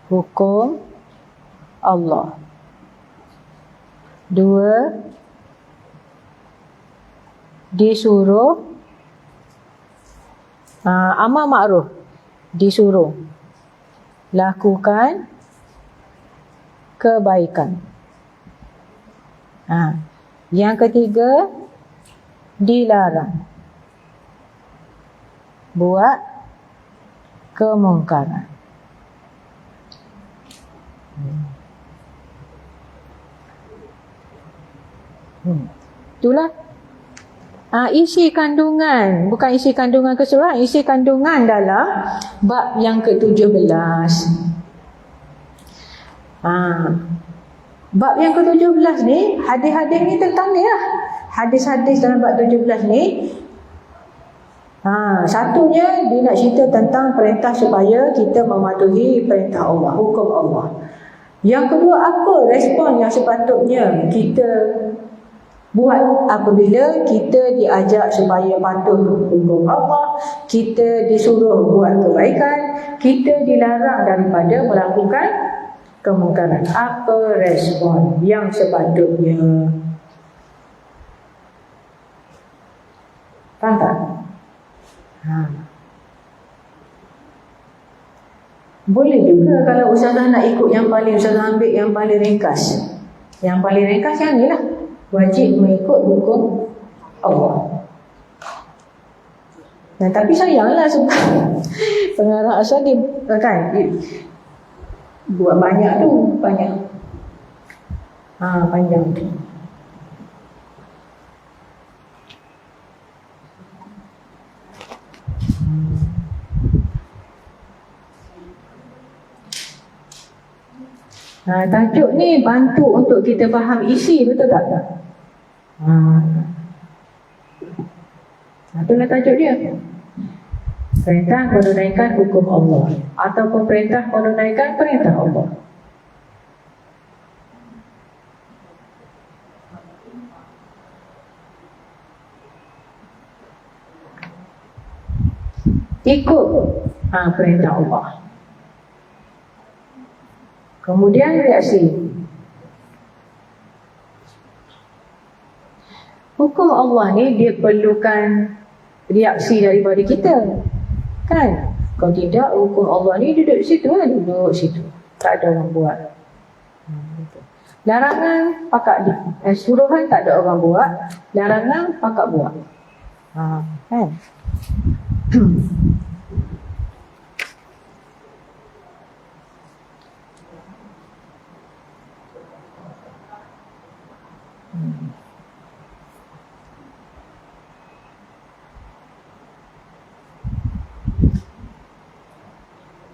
hukum Allah. 2, disuruh amar ma'ruf, disuruh lakukan kebaikan. Yang ketiga, dilarang buat kemungkaran. Itulah isi kandungan, bukan isi kandungan keseluruhan, isi kandungan dalam bab yang ke-17. Bab yang ke-17 ni, hadis-hadis ni tentang ni lah. Hadis-hadis dalam bab 17 ni, satunya dia nak cerita tentang perintah supaya kita mematuhi perintah Allah, hukum Allah. Yang kedua, apa respon yang sepatutnya kita buat apabila kita diajak supaya patuh hukum Allah, kita disuruh buat kebaikan, kita dilarang daripada melakukan kemungkaran. Apa respon yang sepatutnya? Faham tak? Boleh juga kalau Ustazah nak ikut yang paling, Ustazah ambil yang paling ringkas. Yang paling ringkas yang ni lah, wajib mengikut hukum Allah. Tapi sayanglah sebab pengarah asal dia kan buat banyak tu, panjang tu. Tajuk ni bantu untuk kita faham isi, betul tak? Itulah tajuk dia. Perintah menunaikan hukum Allah ataupun perintah menunaikan perintah Allah. Ikut perintah Allah. Kemudian reaksi. Hukum Allah ni dia perlukan reaksi daripada kita, kan? Kalau tidak, hukum Allah ni duduk situ lah, duduk situ, tak ada orang buat. Larangan pakat suruhan tak ada orang buat, larangan pakat buat. Kan?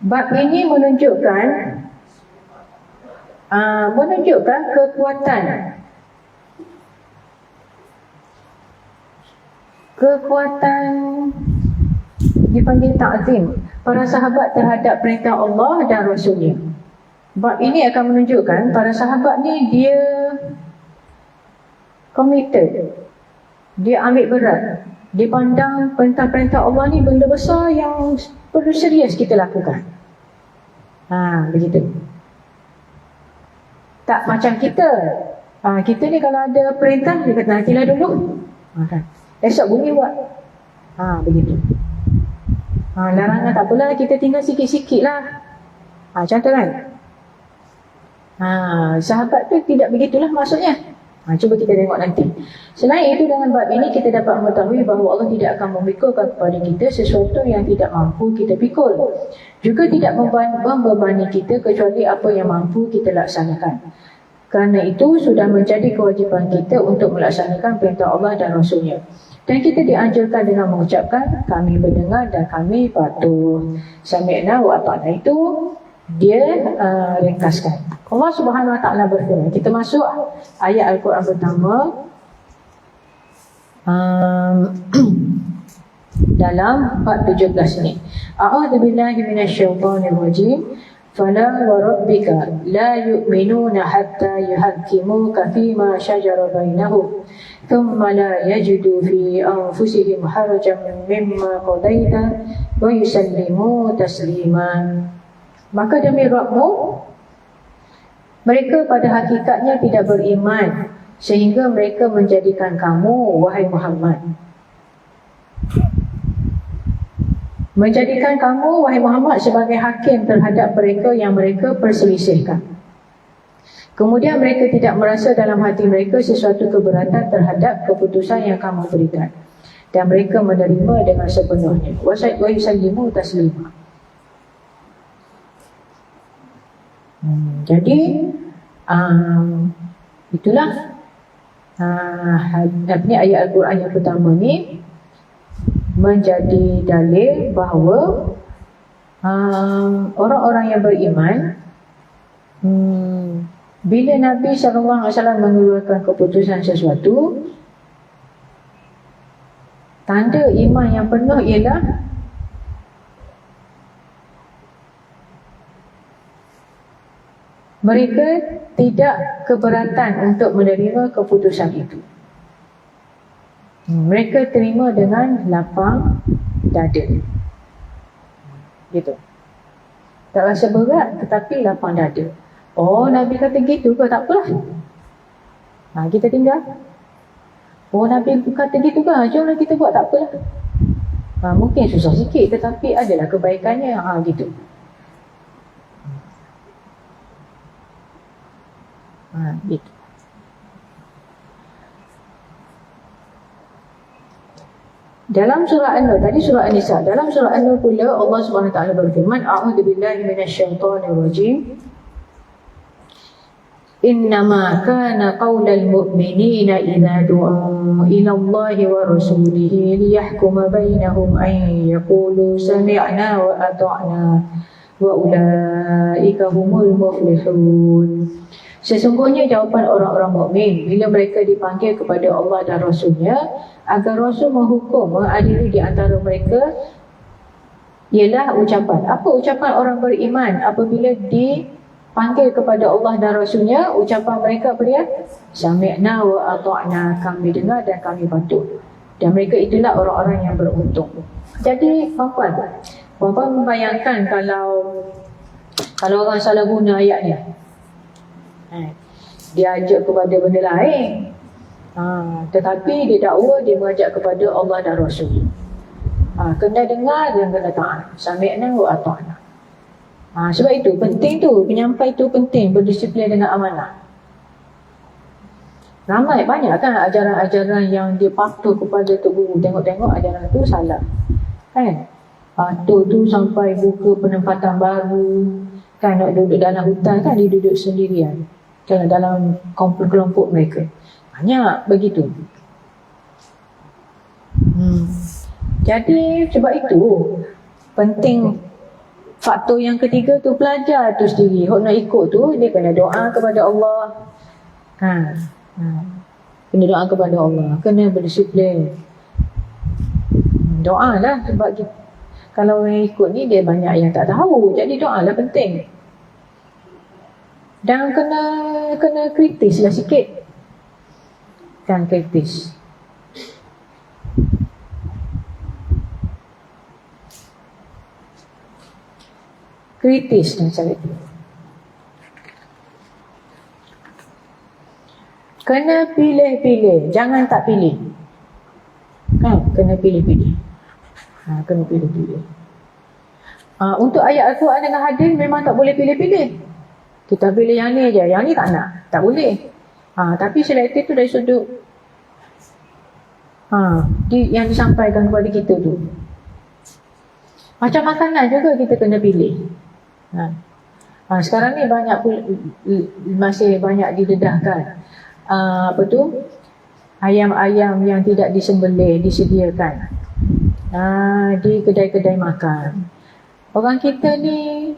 Bab ini menunjukkan kekuatan dipanggil ta'zim para sahabat terhadap perintah Allah dan Rasulnya. Bab ini akan menunjukkan para sahabat ni dia committed, dia ambil berat, dia pandang perintah-perintah Allah ni benda besar yang perlu serius kita lakukan. Begitu. Tak macam kita. Kita ni kalau ada perintah, dia kata nantilah dulu. esok bunyi buat. Begitu. Larangan tak apalah, kita tinggal sikit-sikit lah. Contoh kan. Sahabat tu tidak begitulah maksudnya. Cuba kita tengok nanti. Selain itu, dengan bab ini kita dapat mengetahui bahawa Allah tidak akan memikulkan kepada kita sesuatu yang tidak mampu kita pikul. Juga tidak membebani kita kecuali apa yang mampu kita laksanakan. Kerana itu sudah menjadi kewajipan kita untuk melaksanakan perintah Allah dan Rasulnya. Dan kita dianjurkan dengan mengucapkan kami mendengar dan kami patuh. Sami'na wa ata'na itu dia ringkaskan. Allah Subhanahu Wa Taala berfirman. Kita masuk ayat Al-Quran pertama dalam bab 17 ni. A'udzu billahi minasyaitonir rajim. Fala wa rabbika la yu'minuna hatta yuhaqqimuka fima shajara bainahum thumma la yajidu fi anfusihim harajan mimma qadaita wa yusallimu tasliman. Maka demi Rabbmu, mereka pada hakikatnya tidak beriman sehingga mereka menjadikan kamu, wahai Muhammad, sebagai hakim terhadap mereka yang mereka perselisihkan. Kemudian mereka tidak merasa dalam hati mereka sesuatu keberatan terhadap keputusan yang kamu berikan, dan mereka menerima dengan sepenuhnya. Wa yusallimu taslima. Jadi itulah ayat Al-Quran yang pertama ni menjadi dalil bahawa orang-orang yang beriman, bila Nabi SAW mengeluarkan keputusan sesuatu, tanda iman yang penuh ialah mereka tidak keberatan untuk menerima keputusan itu. Mereka terima dengan lapang dada. Gitu. Tak rasa berat tetapi lapang dada. Oh, Nabi kata gitu ke? Tak apalah. Kita tinggal. Oh, Nabi kata gitu ke? Jomlah kita buat, tak apalah. Mungkin susah sikit tetapi adalah kebaikannya. Gitu. Gitu. Dalam surah An-Nur, tadi surah An-Nisa, dalam surah An-Nur pula Allah Subhanahu Wa Taala berfirman, a'udzu billahi minasyaitonir rajim. Innama kana qaulal mu'minina idza du'u ila Allahi wa rasulihi liyahkuma bainahum an yaqulu sami'na wa ata'na wa ulaika humul muflihun. Sesungguhnya jawapan orang-orang mukmin bila mereka dipanggil kepada Allah dan Rasulnya agar Rasul menghukum, mengadili di antara mereka, ialah ucapan. Apa ucapan orang beriman apabila dipanggil kepada Allah dan Rasulnya? Ucapan mereka apa dia? Sami'na wa ata'na, kami dengar dan kami patuh. Dan mereka itulah orang-orang yang beruntung. Jadi puan-puan membayangkan kalau orang salah guna ayat ni, dia ajak kepada benda lain, tetapi dia dakwa, dia mengajak kepada Allah dan Rasul. Kena dengar dan kena taat. Sami'na wa ata'na. Sebab itu penting tu, penyampai tu penting, berdisiplin dengan amanah. Ramai banyak kan ajaran-ajaran yang dia patuh kepada Tok Guru. Tengok-tengok ajaran tu salah, kan? Tok tu sampai buka penempatan baru, kan, nak duduk dalam hutan, kan dia duduk sendirian, kan, dalam kelompok mereka. Banyak begitu. Jadi sebab itu penting. Faktor yang ketiga tu, pelajar tu sendiri. Hok nak ikut tu, dia kena doa kepada Allah. Kena doa kepada Allah, kena berdisiplin. Doa lah, sebab kalau orang ikut ni dia banyak yang tak tahu. Jadi doa lah penting. Dan kena kritis lah sikit. Kan, kritis. Kritis macam itu. Kena pilih-pilih, jangan tak pilih. kena pilih-pilih. Kena pilih-pilih. Untuk ayat Al-Quran dengan hadis memang tak boleh pilih-pilih. Kita pilih yang ni je, yang ni tak nak. Tak boleh. Tapi selektif tu dari sudut yang disampaikan kepada kita tu. Macam makanan juga kita kena pilih. Sekarang ni masih banyak didedahkan ayam-ayam yang tidak disembelih disediakan di kedai-kedai makan. Orang kita ni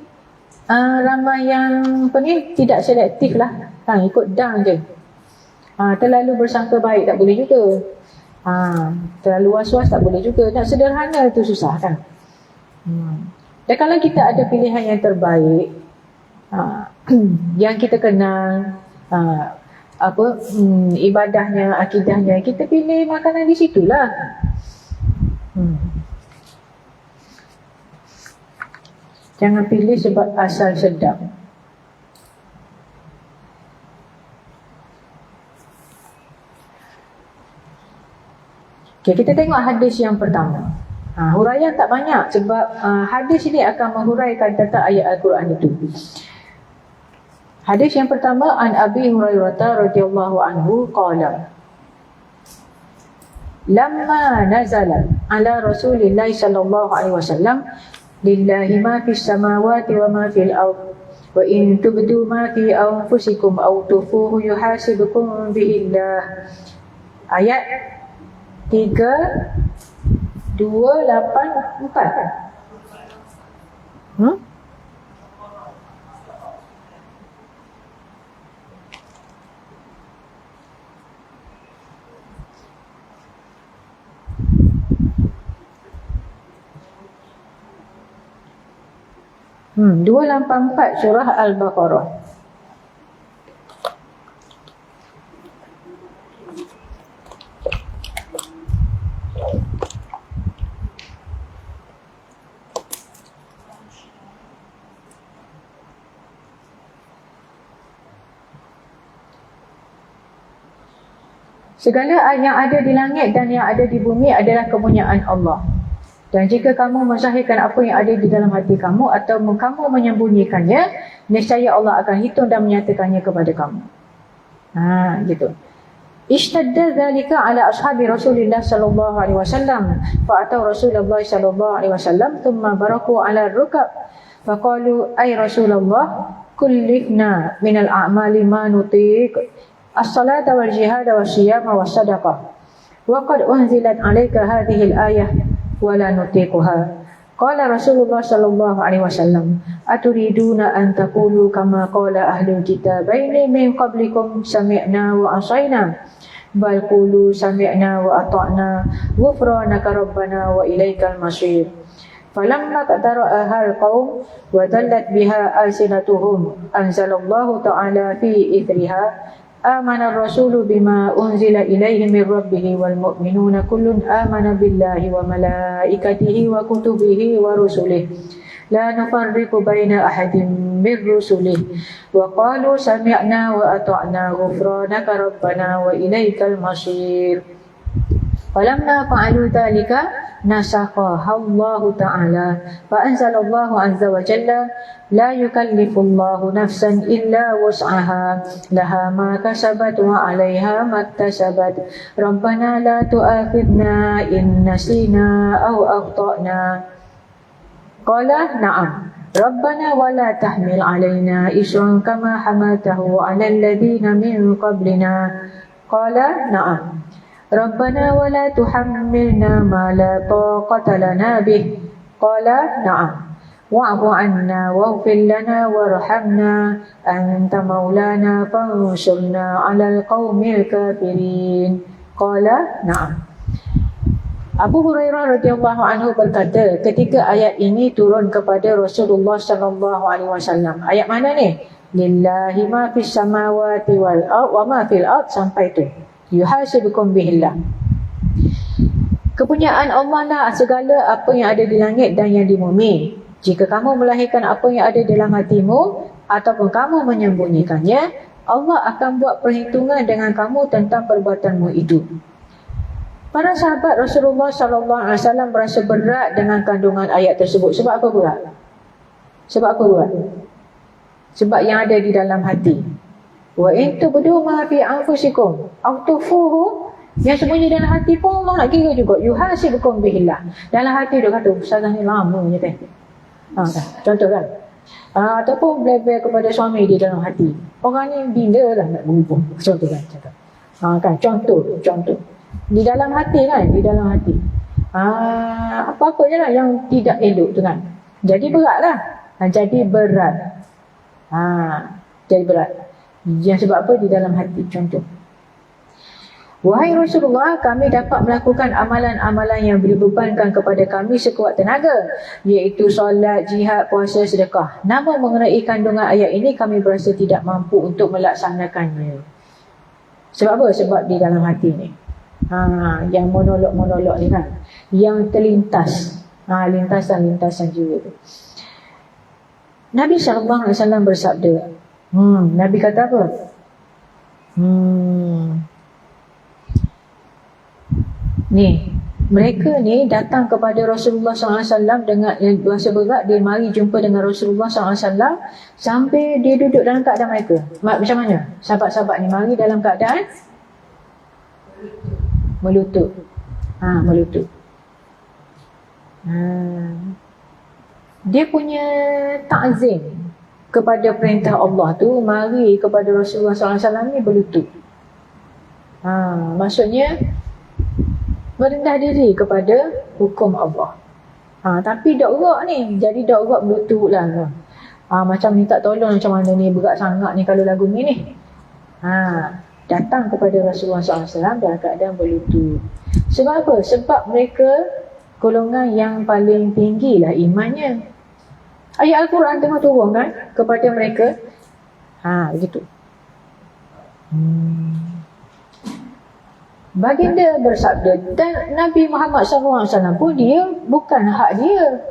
ramai yang tidak selektif lah, ikut dang je. Terlalu bersangka baik tak boleh juga. Terlalu was-was tak boleh juga. Nak sederhana tu susah kan. Dan kalau kita ada pilihan yang terbaik, yang kita kenal ibadahnya, akidahnya, kita pilih makanan di situlah. Jangan pilih sebab asal sedap. Okay, kita tengok hadis yang pertama. Huraian tak banyak sebab hadis ini akan menghuraikan tentang ayat Al-Quran itu. Hadis yang pertama, an Abi Hurairah radhiyallahu anhu qala, lamma nazala ala Rasulillah sallallahu alaihi wasallam, lillahi ma fis samawati wa ma fil ardh, wa in tubdu ma fi anfusikum aw tufuhu yuhasibukum bihillah. Ayat 3, 2, 8, 4. Hmm, 284 surah Al-Baqarah. Segala yang ada di langit dan yang ada di bumi adalah kepunyaan Allah. Dan jika kamu menzahirkan apa yang ada di dalam hati kamu atau kamu menyembunyikannya, nescaya Allah akan hitung dan menyatakannya kepada kamu. Gitu. Ishtadda dzalika ala ashabi Rasulillah sallallahu alaihi wasallam, fa atau Rasulullah sallallahu alaihi wasallam thumma baraku ala rukab faqalu ay Rasulullah kullifna minal a'mali ma nutiq as-salata wal jihad was-siyama was-sadaqah wa qad unzilat 'alaika hadhihi al-ayah wa la nutiquha. Qala Rasulullah sallallahu alaihi wasallam, aturiduna an taqulu kama qala ahlul kitabaini min qablikum sami'na wa asaina bal qulu sami'na wa ata'na ghufranaka rabbana wa ilaikal masir. Falamma qadara ahal qaum wa dallat biha alsinatuhum anzalallahu ta'ala fi ithriha amana ar-rasulu bima unzila ilaihi min rabbih wal mu'minuna kullun amana billahi wa malaikatihi wa kutubihi wa rusulihi la nufarriqu baina ahadin min rusulihi wa qalu sami'na wa ata'na ghufranaka rabbana wa ilaikal masir. Falamma fa'alu dhalika nasakhaha Allah ta'ala fa anzalallahu azza wa jalla la yukallifullahu nafsan illa wus'aha laha ma kasabat wa 'alaiha maktasabat rabbana la tu'akhidna in nasina aw akhtana. Qala na'am rabbana wa la tahmil 'alaina isran kama hamaltahu 'alal ladzina min qablina. Qala na'am Rabbana wa la tuhammilna ma la taqata lana bih. Qala na'am wa'fu 'anna waghfir lana warhamna anta maulana fansurna 'alal qaumil kafirin. Qala na'am. Abu Hurairah radhiyallahu anhu berkata, ketika ayat ini turun kepada Rasulullah sallallahu alaihi wasallam. Ayat mana ni? Lillahi ma fis samawati wal ard wa ma fil ard sampai tu. Yuhasibukum bihillah. Kepunyaan Allah lah segala apa yang ada di langit dan yang di bumi. Jika kamu melahirkan apa yang ada dalam hatimu ataupun kamu menyembunyikannya, Allah akan buat perhitungan dengan kamu tentang perbuatanmu itu. Para sahabat Rasulullah SAW berasa berat dengan kandungan ayat tersebut. Sebab apa berat? Sebab apa berat? Sebab yang ada di dalam hati. Wa in tubdu ma fi anfusikum aw tufuhu, yang sembunyi dalam hati pun Allah nak kira juga. Yuhasibukum bihillah. Dalam hati dia kata, ustazah ni lama je teh. Contoh kan. Ataupun blabber kepada suami di dalam hati. Orang ni bila lah nak berhubung. Contoh kan. Kan contoh. Di dalam hati kan, di dalam hati. Apa-apa je lah yang tidak elok tu kan. Jadi berat lah. Jadi berat. Jadi berat. Yang sebab apa? Di dalam hati. Contoh. Wahai Rasulullah, kami dapat melakukan amalan-amalan yang dibebankan kepada kami sekuat tenaga, iaitu solat, jihad, puasa, sedekah. Namun mengenai kandungan ayat ini, kami berasa tidak mampu untuk melaksanakannya. Sebab apa? Sebab di dalam hati ni. Yang monolog-monolog ni kan. Yang terlintas. Lintasan-lintasan jiwa tu. Nabi SAW bersabda. Nabi kata apa? Ni, mereka ni datang kepada Rasulullah SAW dengan bahasa berat. Dia mari jumpa dengan Rasulullah SAW sampai dia duduk dalam keadaan mereka. Macam mana? Sahabat-sahabat ni mari dalam keadaan melutut. Melutut. Dia punya ta'zim kepada perintah Allah tu, mari kepada Rasulullah SAW ni berlutut. Maksudnya merendah diri kepada hukum Allah. Tapi dok ni, jadi dok berlutut lah. Macam minta tolong macam mana ni, berat sangat ni kalau lagu ni. Datang kepada Rasulullah SAW dalam keadaan berlutut. Sebab apa? Sebab mereka golongan yang paling tinggi lah imannya. Ayat Al-Quran tengah turun kan kepada mereka. Begitu. Baginda bersabda, dan Nabi Muhammad SAW pun dia bukan hak dia.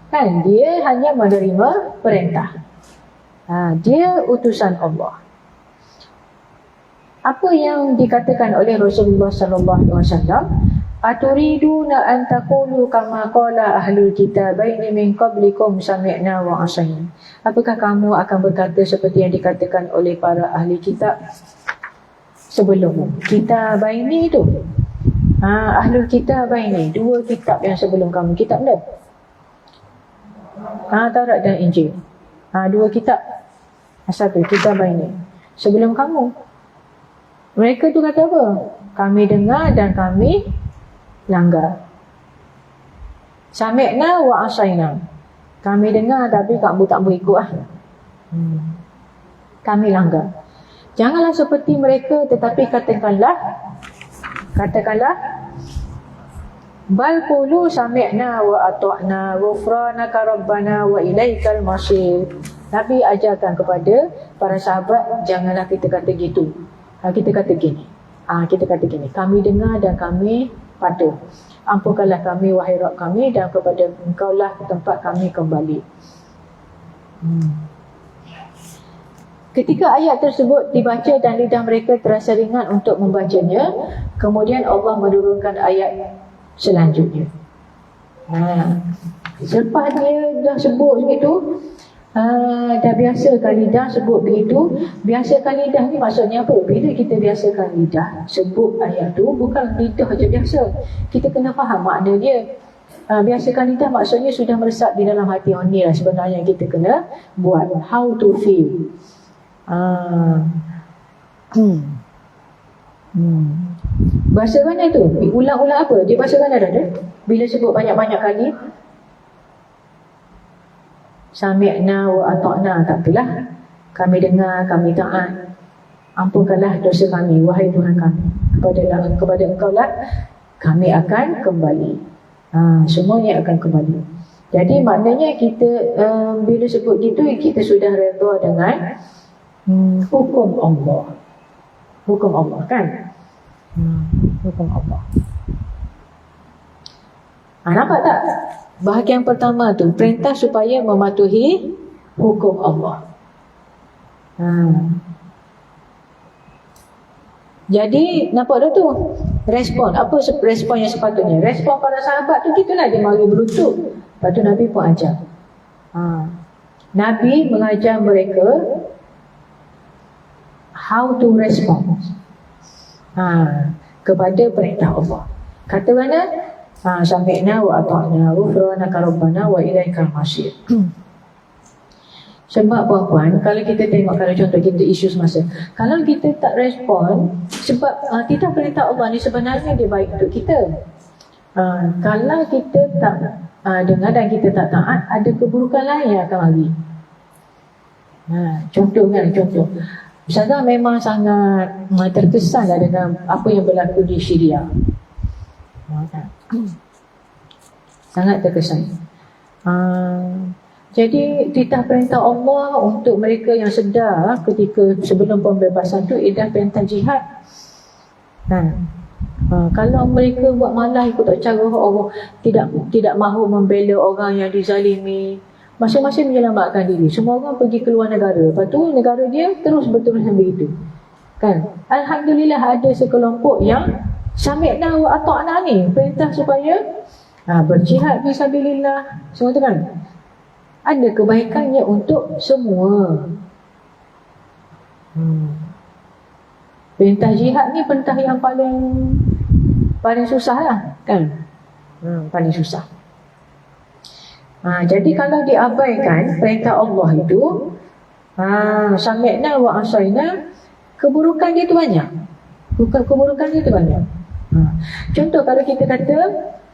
Kan? Dia hanya menerima perintah. Dia utusan Allah. Apa yang dikatakan oleh Rasulullah SAW? Aturiduna an taqulu kama qala ahlul kitabaini min qablikum sami'na wa asayna. Apakah kamu akan berkata seperti yang dikatakan oleh para ahli kitab sebelum kitabaini tu? Ahlul kitabaini, dua kitab yang sebelum kamu. Kitab mana? Taurat dan Injil. Dua kitab. Satu kitabaini sebelum kamu. Mereka tu kata apa? Kami dengar dan kami langgar. Sami'na wa asayna. Kami dengar tapi kamu tak berikut lah. Kami langgar. Janganlah seperti mereka, tetapi katakanlah bal qulu sami'na wa ata'na ghufranaka rabbana wa ilaikal masir. Nabi ajarkan kepada para sahabat, janganlah kita kata gitu. Kita kata gini. Kita kata gini, kami dengar dan kami patuh. Ampunkanlah kami wahai Rabb kami, dan kepada Engkaulah tempat kami kembali. Ketika ayat tersebut dibaca dan lidah mereka terasa ringan untuk membacanya, kemudian Allah menurunkan ayat selanjutnya. Selepas dia dah sebut begitu, dah biasakan lidah sebut begitu. Biasakan lidah ni maksudnya apa? Bila kita biasakan lidah sebut ayat tu, bukan lidah je biasa. Kita kena faham makna dia. Biasakan lidah maksudnya sudah meresap di dalam hati. Ni lah sebenarnya kita kena buat. How to feel. Bahasakan itu ulang-ulang apa? Dia bahasakan ada. Bila sebut banyak-banyak kali, sami'na wa ata'na, tak apalah. Kami dengar, kami taat. Ampunkanlah dosa kami wahai Tuhan kami. Kepada Engkaulah kami akan kembali. Semuanya akan kembali. Jadi maknanya kita bila sebut gitu, kita sudah redha dengan hukum Allah. Hukum Allah kan? Hukum Allah. Nampak tak? Bahagian pertama tu perintah supaya mematuhi hukum Allah. Jadi nampak dah tu respon. Apa respon yang sepatutnya? Respon para sahabat tu gitulah, dia mari berlutut. Lepas tu Nabi pun ajar. Nabi mengajar mereka how to respond kepada perintah Allah. Kata mana? Sami'na wa ata'na ghufranaka rabbana wa ilaikal masir. Sebab puan-puan, kalau kita tengok, kalau contoh kita isu semasa, kalau kita tak respon, sebab titah perintah Allah ni sebenarnya dia baik untuk kita. Kalau kita tak dengar dan kita tak taat, ada keburukan lain yang akan mari. Contoh. Ustazah memang sangat terkesan dengan apa yang berlaku di Syria. Sangat terkesan. Jadi titah perintah Allah untuk mereka yang sedar ketika sebelum pembebasan tu ialah perintah jihad. Kalau mereka buat malah ikut cara Allah, tidak mahu membela orang yang dizalimi, masing-masing menyelamatkan diri. Semua orang pergi keluar negara. Lepas tu negara dia terus berterusan begitu. Kan? Alhamdulillah ada sekelompok yang sami'na wa ata'na ni, perintah supaya berjihad fisabilillah. Semua tu kan? Ada kebaikannya untuk semua. Perintah jihad ni perintah yang paling susah lah, kan? Paling susah. Jadi kalau diabaikan perintah Allah itu, sami'na wa asaina, keburukan dia tu banyak. Keburukan dia tu banyak. Contoh kalau kita kata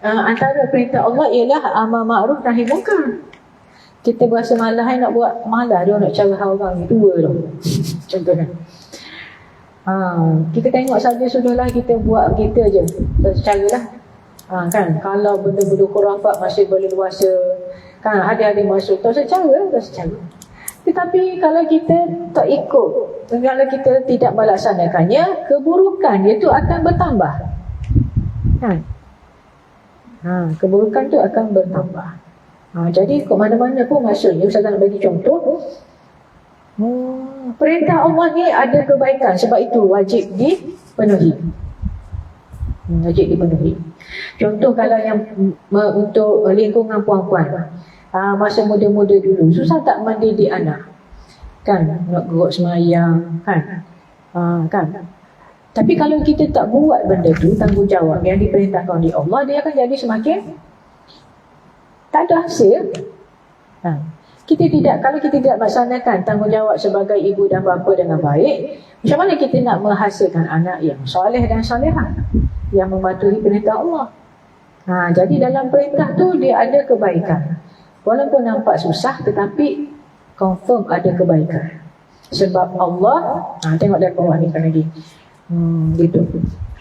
antara perintah Allah ialah amar ma'ruf nahi munkar. Kita berasa malas nak buat, malas dia nak cara orang ni, dua tu. Contohnya. Kita tengok saja sudahlah, kita buat kita je secara lah. Kan, kalau benda-benda khurafat masih berleluasa, kan, ada masuk tak secara. Tetapi kalau kita tak ikut, kalau kita tidak melaksanakannya, keburukan dia tu akan bertambah. Kan? Keburukan tu akan bertambah. Jadi ke mana-mana pun maksudnya, Ustaz nak bagi contoh, perintah Allah ni ada kebaikan, sebab itu wajib dipenuhi. Wajib dipenuhi. Contoh kalau yang untuk lingkungan puan-puan, masa muda-muda dulu susah tak mendidik anak, kan, nak geruk semayang, kan, kan. Tapi kalau kita tak buat benda tu, tanggungjawab yang diperintahkan oleh Allah, dia akan jadi semakin tak ada hasil. Kalau kita tidak laksanakan tanggungjawab sebagai ibu dan bapa dengan baik, macam mana kita nak menghasilkan anak yang soleh dan solehah, yang mematuhi perintah Allah? Jadi dalam perintah tu dia ada kebaikan. Walaupun nampak susah, tetapi confirm ada kebaikan. Sebab Allah, tengok dari bawah ni kan lagi. Gitu.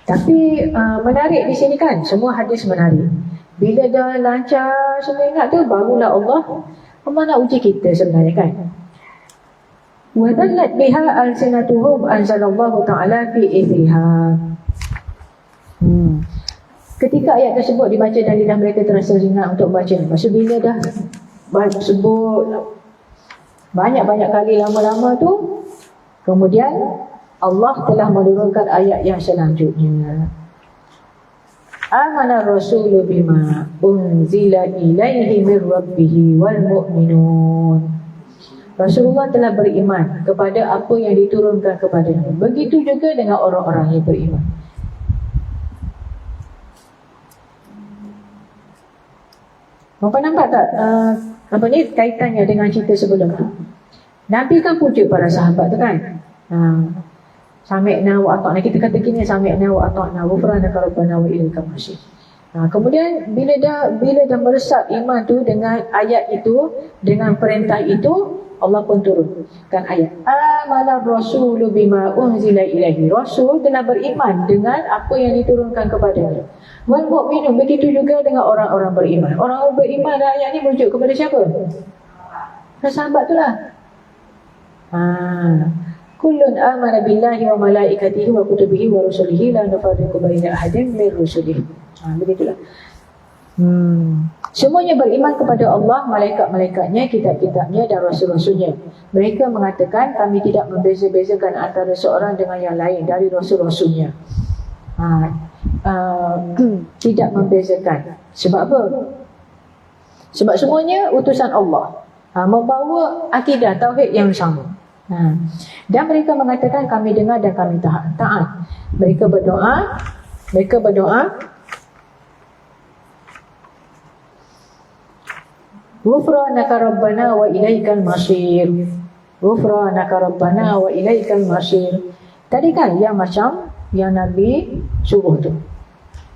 Tapi menarik di sini kan, semua hadis menarik. Bila dah lancar semua ingat tu, barulah Allah nak uji kita sebenarnya, kan. Wa dallat biha alsinatuhum anzalallahu ta'ala fi ithriha. Ketika ayat tersebut dibaca dan lidah mereka terasa ringan untuk baca. Maksud bila dah sebut banyak-banyak kali lama-lama tu, kemudian Allah telah menurunkan ayat yang selanjutnya. Amana rasulu bima unzila ilaihi min rabbihi wal mu'minun. Rasulullah telah beriman kepada apa yang diturunkan kepadanya. Begitu juga dengan orang-orang yang beriman. Apa nampak tak? Apa ni kaitannya dengan cerita sebelum tu? Nabi kan pujuk para sahabat tu, kan? Sami'na wa ata'na, kita kata gini, sami'na wa ata'na ghufranaka rabbana wa ilaikal masir. Kemudian bila dah meresap iman tu dengan ayat itu, dengan perintah itu, Allah pun turunkan ayat. Amana rasulu bima unzila ilaihi. Rasul telah beriman dengan apa yang diturunkan kepadanya. Wal mu'minun, begitu juga dengan orang-orang beriman. Orang-orang beriman, ayat ni merujuk kepada siapa? Sahabat tu lah. Kullun amana billahi wa malaikatihi wa kutubihi wa rusulihi la nufarriqu baina ahadin min rusulihi. Begitulah. Semuanya beriman kepada Allah, malaikat-malaikatnya, kitab-kitabnya dan rasul-rasulnya. Mereka mengatakan kami tidak membeza-bezakan antara seorang dengan yang lain dari rasul-rasulnya. Tidak membezakan. Sebab apa? Sebab semuanya utusan Allah, membawa akidah tauhid yang sama. Dan mereka mengatakan kami dengar dan kami taat. Mereka berdoa Ghufranaka Rabbana wa ilaikal masir. Ghufranaka Rabbana wa ilaikal masir. Tadi kan yang macam yang Nabi suruh tu.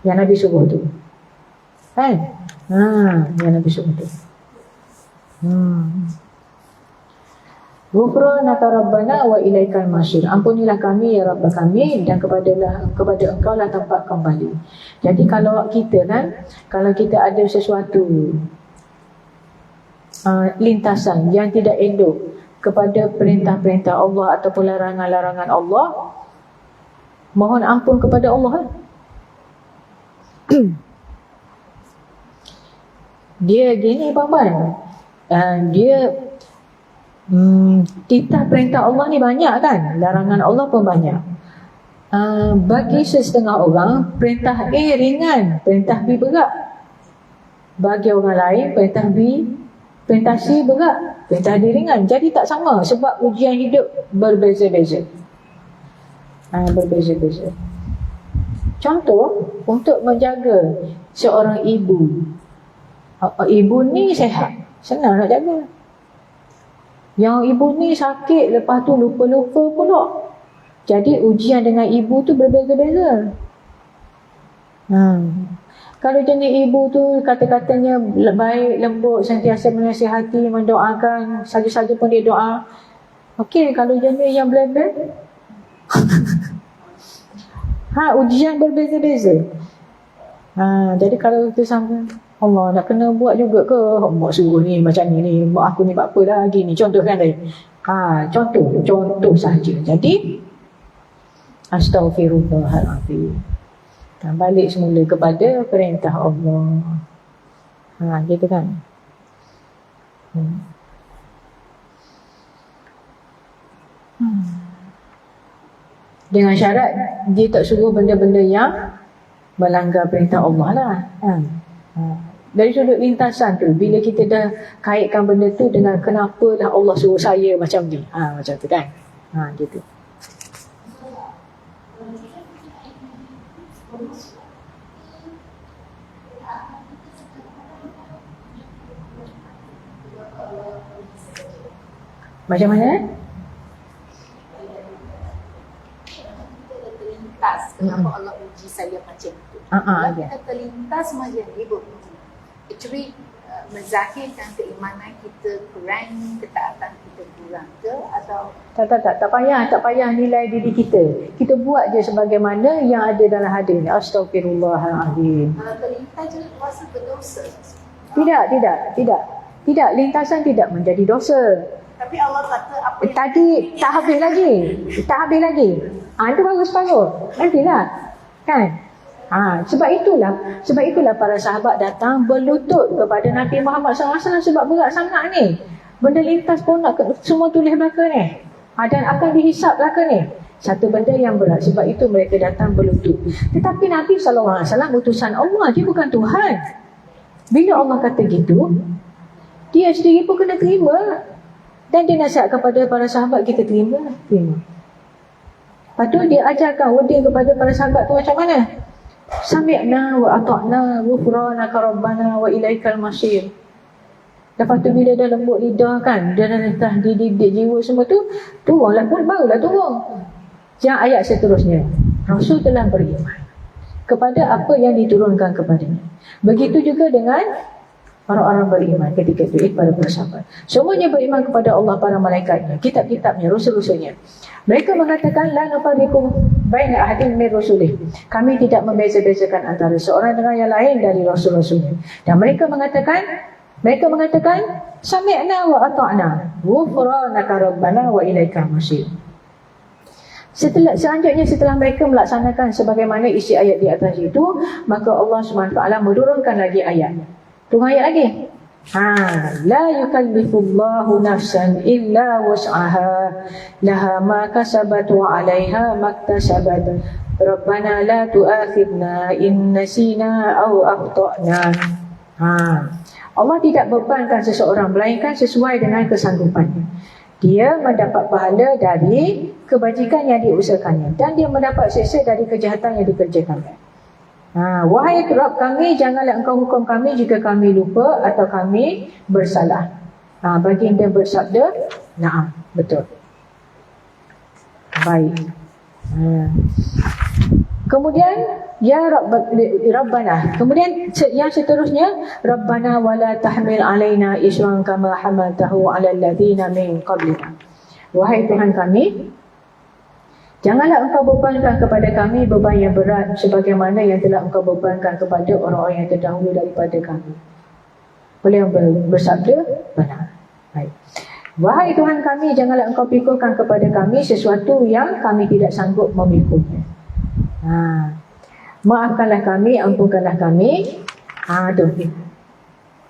Yang Nabi suruh tu. Kan? Yang Nabi suruh tu. Ghufranaka Rabbana wa ilaikal masir. Ampunilah kami ya Rabb kami dan kepada Engkau lah tempat kembali. Jadi kalau kita kan, kalau kita ada sesuatu lintasan yang tidak elok kepada perintah-perintah Allah ataupun larangan-larangan Allah, mohon ampun kepada Allah. Dia gini puan-puan, dia titah perintah Allah ni banyak kan, larangan Allah pun banyak. Bagi setengah orang perintah A ringan, perintah B berat. Bagi orang lain perintah C berat, perintah D ringan. Jadi tak sama sebab ujian hidup berbeza-beza. Berbeza-beza. Contoh, untuk menjaga seorang ibu. Ibu ni sehat, senang nak jaga. Yang ibu ni sakit, lepas tu lupa-lupa pula. Jadi ujian dengan ibu tu berbeza-beza. Kalau jenis ibu tu kata-katanya baik, lembut, sentiasa menasihati, mendoakan, saja-saja pun dia doa. Okey, kalau jenis yang belebel, ujian berbeza-beza. Jadi kalau kita sangka, Allah nak kena buat juga ke? Mak suruh ni macam ni, mak aku ni buat apa dah gini. Contoh kan tadi. Contoh saja. Jadi astaghfirullahaladzim. Balik semula kepada perintah Allah. Gitu kan. Dengan syarat dia tak suruh benda-benda yang melanggar perintah Allah lah. Dari sudut lintasan tu, bila kita dah kaitkan benda tu dengan kenapa lah Allah suruh saya macam ni, macam tu kan. Gitu. Macam mana? Terlintas kenapa Allah uji saya macam tu. Kalau kita terlintas macam ni, actually menzahirkan keimanan kita kurang, ketaatan kita kurang ke, atau tak payah nilai diri kita. Kita buat je sebagaimana yang ada dalam hadis. Astaghfirullahaladzim. kalau terlintas je puasa berdosa. Tidak, lintasan tidak menjadi dosa. Tapi Allah kata apa yang Tadi tak habis lagi. Itu baru separuh. Nantilah. Kan? Sebab itulah para sahabat datang berlutut kepada Nabi Muhammad SAW sebab berat sangat ni. Benda lintas pun nak semua tulis belaka ni. Dan akan dihisap belaka ni. Satu benda yang berat. Sebab itu mereka datang berlutut. Tetapi Nabi SAW utusan Allah. Dia bukan Tuhan. Bila Allah kata gitu, dia sendiri pun kena terima. Dan dia nasihat kepada para sahabat, kita terima. Lepas tu dia ajarkan wording kepada para sahabat tu macam mana? Sami'na wa ata'na ghufranaka rabbana wa ilaikal masir. Lepas tu bila dah lembut lidah kan, dia dah dididik jiwa semua tu, turunlah pun, barulah turun. Yang ayat seterusnya, Rasul telah beriman kepada apa yang diturunkan kepadanya. Begitu juga dengan orang-orang beriman ketika itu, para sahabat. Semuanya beriman kepada Allah, para malaikatnya, kitab-kitabnya, rasul-rasulnya. Mereka mengatakan la nufarriqu baina ahadin min rusulih. Kami tidak membeza-bezakan antara seorang dengan yang lain dari rasul-rasulnya. Dan mereka mengatakan sami'na wa ata'na ghufranaka rabbana wa ilaikal masir. Selanjutnya setelah mereka melaksanakan sebagaimana isi ayat di atas itu, maka Allah SWT menurunkan lagi ayat. Tunggu ayat lagi. La yukallifullahu nafsan illa wus'aha laha ma kasabat wa 'alaiha maktasabat. Rabbana la tu'akhidna in nasina aw akhtana. Allah tidak bebankan seseorang melainkan sesuai dengan kesanggupannya. Dia mendapat pahala dari kebajikan yang diusahakannya dan dia mendapat siksa dari kejahatan yang dikerjakannya. Wahai Rabb kami, janganlah engkau hukum kami jika kami lupa atau kami bersalah. Baginda bersabda, na'am, betul. Baik. Kemudian ya Rabbana. Kemudian yang seterusnya, Rabbana wala tahmil alaina isran kama hamaltahu 'alal ladzina min qablina. Wahai Tuhan kami, janganlah engkau bebankan kepada kami beban yang berat sebagaimana yang telah engkau bebankan kepada orang-orang yang terdahulu daripada kami. Beliau bersabda, benar. Baik. Wahai Tuhan kami, janganlah engkau pikulkan kepada kami sesuatu yang kami tidak sanggup memikulnya. Maafkanlah kami, ampunkanlah kami.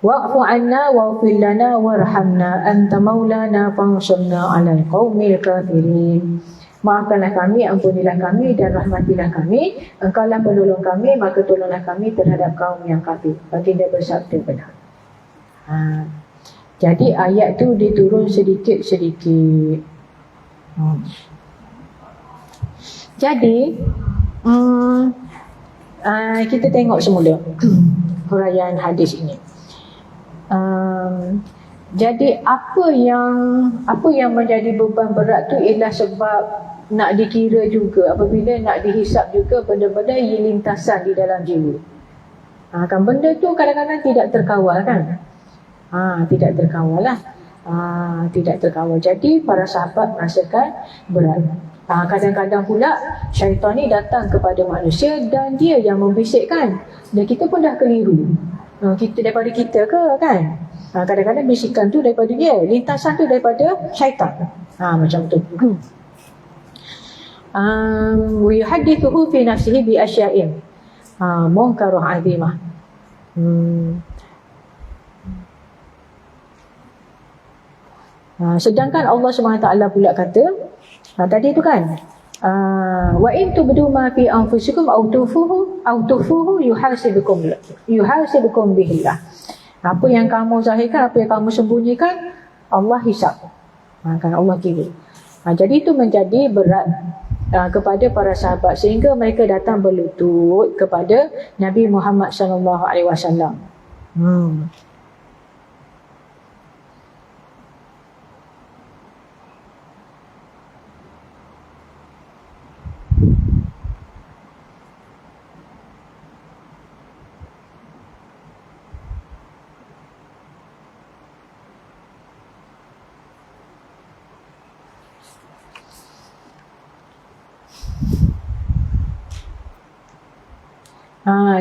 Wa'fu anna wa'fir lana warhamna anta maulana fansurna 'alal qaumil kafirin. Maafkanlah kami, ampunilah kami dan rahmatilah kami. Engkaulah penolong kami, maka tolonglah kami terhadap kaum yang kafir. Baginda bersabda, benar. Jadi ayat tu diturun sedikit-sedikit. Jadi kita tengok semula huraian hadis ini. Jadi apa yang menjadi beban berat tu ialah sebab nak dikira juga, apabila nak dihisap juga benda-benda yang lintasan di dalam jiwa. Kan benda tu kadang-kadang tidak terkawal kan. Tidak terkawal lah. Tidak terkawal. Jadi para sahabat merasakan berat. Kadang-kadang pula syaitan ni datang kepada manusia dan dia yang membisikkan. Dan kita pun dah keliru. Kita daripada kita ke kan? Kadang-kadang bisikan tu daripada dia, lintasan tu daripada syaitan. Macam tu. Wa yuhaddithuhu fi nafsihi bi asya'in munkaruh 'azimah. Sedangkan Allah SWT pula kata, tadi tu kan, wa in tubdu ma fi anfusikum aw tufuhu yuhasibukum bihillah. Apa yang kamu zahirkan, apa yang kamu sembunyikan, Allah hisab. Kan Allah kira. Jadi itu menjadi berat kepada para sahabat sehingga mereka datang berlutut kepada Nabi Muhammad SAW.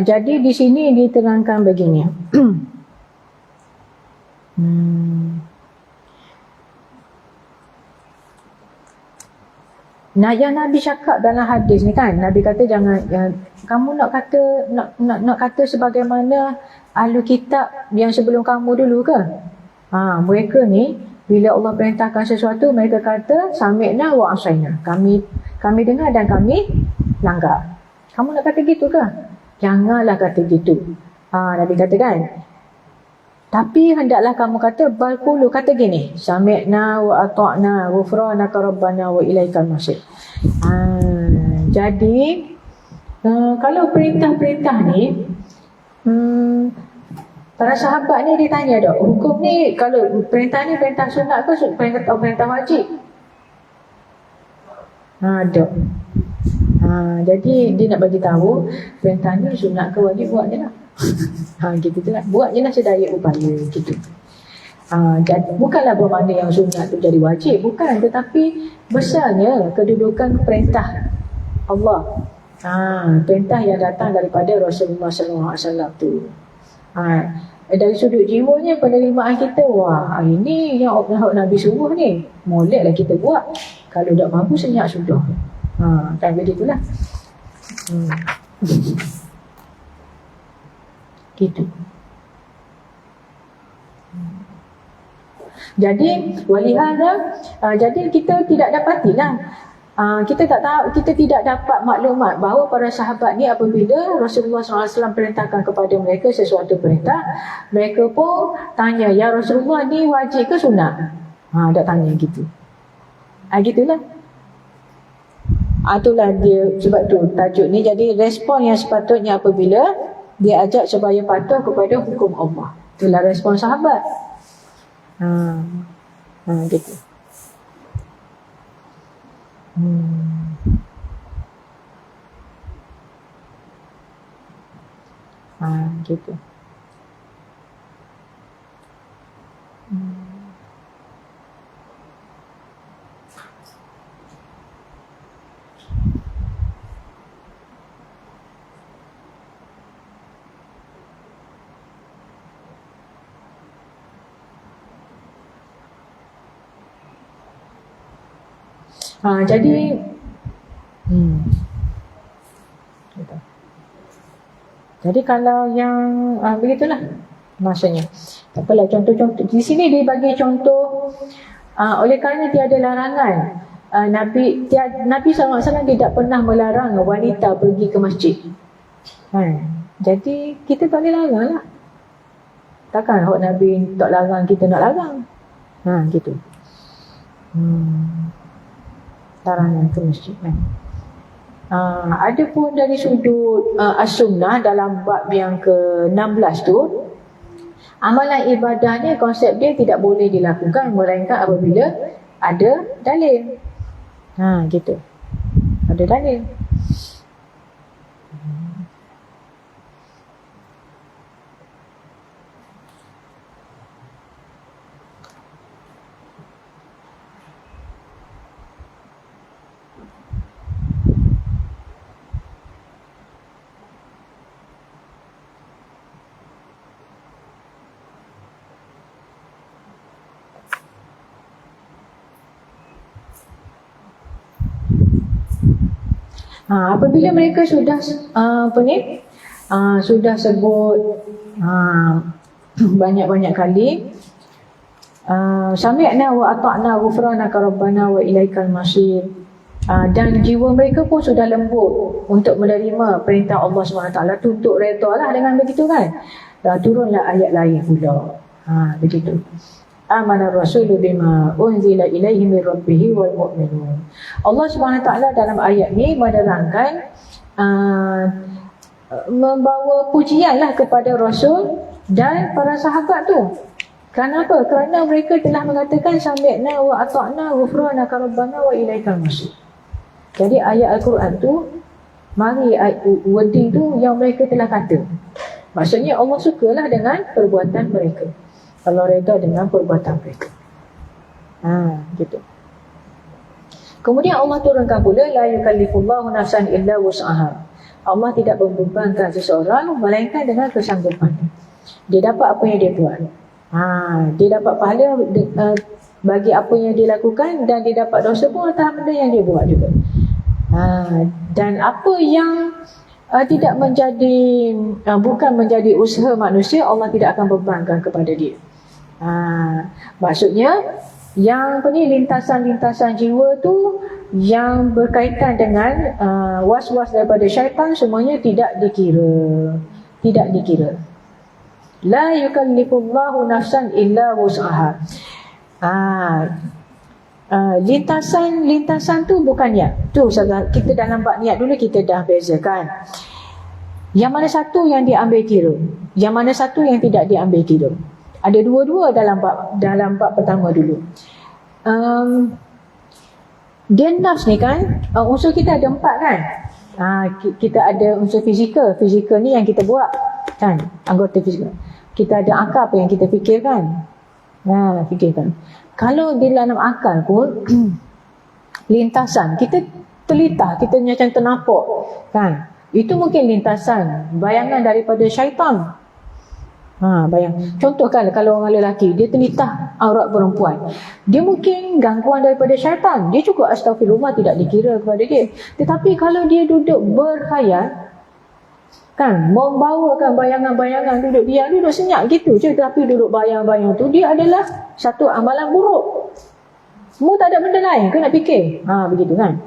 Jadi di sini diterangkan begini. Nah, yang Nabi cakap dalam hadis ni kan, Nabi kata jangan kamu nak kata sebagaimana ahli kitab yang sebelum kamu dulu ke? Mereka ni bila Allah perintahkan sesuatu, mereka kata sami'na wa asaina. Kami dengar dan kami langgar. Kamu nak kata gitu ke? Janganlah kata gitu. Nabi kata kan. Tapi hendaklah kamu kata balqulu, kata gini, sami'na wa ata'na ghufranaka rabbana wa ilaikal masir. Jadi kalau perintah-perintah ni para sahabat ni ditanya dah, hukum ni kalau perintah ni perintah sunat ke perintah wajib? Ada. Jadi dia nak bagi tahu perintah ni sunat ke wajib, buat je lah. Gitu je lah. Buat je lah sedaya upaya gitu. Jadi bukanlah bermakna yang sunat tu jadi wajib, bukan, tetapi besarnya kedudukan perintah Allah. Perintah yang datang daripada Rasulullah SAW tu. Dari sudut jiwanya penerimaan kita, wah ini yang Nabi suruh ni, moleklah kita buat. Kalau tak mampu senyap sudah. Kan begitulah. Gitu. Jadi walihada, jadi kita tidak dapatilah, kita tak tahu, kita tidak dapat maklumat bahawa para sahabat ni apabila Rasulullah SAW perintahkan kepada mereka sesuatu perintah, mereka pun tanya, ya Rasulullah, ni wajib ke sunat? Tak tanya gitu. Gitulah. Itulah dia, sebab tu tajuk ni. Jadi respon yang sepatutnya apabila dia ajak supaya patuh kepada hukum Allah. Itulah respon sahabat. Gitu. Gitu. Jadi jadi kalau yang begitulah maksudnya. Tak apalah, contoh-contoh di sini dia bagi contoh, oleh kerana tiada larangan, Nabi SAW tidak pernah melarang wanita pergi ke masjid. Jadi kita tak boleh larang lah. Takkan Nabi tak larang, kita nak larang. Gitu. Larangan ke masjid kan. Ada pun dari sudut as-sunnah dalam bab yang ke-16 tu, amalan ibadah ni konsep dia tidak boleh dilakukan melainkan apabila ada dalil. Gitu. Ada dalil. Apabila mereka sudah sudah sebut banyak-banyak kali sami'na wa ata'na ghufranaka rabbana wa ilaikal masir, dan jiwa mereka pun sudah lembut untuk menerima perintah Allah SWT, untuk reda lah dengan begitu kan. Turunlah ayat lain pula. Begitu. Amana rasulu bima unzila ilaihi min rabbih wal mu'minun. Allah SWT dalam ayat ni menerangkan membawa pujianlah kepada Rasul dan para sahabat tu. Kenapa? Kerana mereka telah mengatakan sami'na wa ata'na ghufranaka rabbana wa ilaikal masir. Jadi ayat Al-Quran tu mari wording tu yang mereka telah kata. Maksudnya Allah sukalah dengan perbuatan mereka. Allah reda dengan perbuatan mereka. Gitu. Kemudian Allah turunkan pula la yukallifullahu nafsan illa wus'aha. Allah tidak membebankan seseorang melainkan dengan kesanggupan. Dia dapat apa yang dia buat. Dia dapat pahala bagi apa yang dia lakukan, dan dia dapat dosa pun atas benda yang dia buat juga. Dan apa yang tidak menjadi bukan menjadi usaha manusia, Allah tidak akan bebankan kepada dia. Maksudnya yang lintasan-lintasan jiwa tu yang berkaitan dengan was-was daripada syaitan, semuanya tidak dikira. Tidak dikira. La yukallifullahu nafsan illa wus'aha. Lintasan tu bukan niat. Tu kita dalam bab niat dulu kita dah bezakan. Yang mana satu yang diambil kira, yang mana satu yang tidak diambil kira. Ada dua-dua dalam bab pertama dulu. Dia nafs ni kan, unsur kita ada 4 kan. Kita ada unsur fizikal. Fizikal ni yang kita buat kan, anggota fizikal. Kita ada akal apa yang kita fikirkan. Fikirkan. Kalau di dalam akal pun lintasan, kita telitah, kita macam ternampak kan. Itu mungkin lintasan, bayangan daripada syaitan. Contoh kan, kalau orang lelaki dia telitah aurat perempuan, dia mungkin gangguan daripada syaitan. Dia juga astagfirullah, tidak dikira kepada dia. Tetapi kalau dia duduk berkhayal Kan, membawakan bayangan-bayangan duduk diam, duduk senyap gitu je, tapi duduk bayang-bayang tu dia adalah satu amalan buruk. Semua tak ada benda lain ke nak fikir. Begitu kan.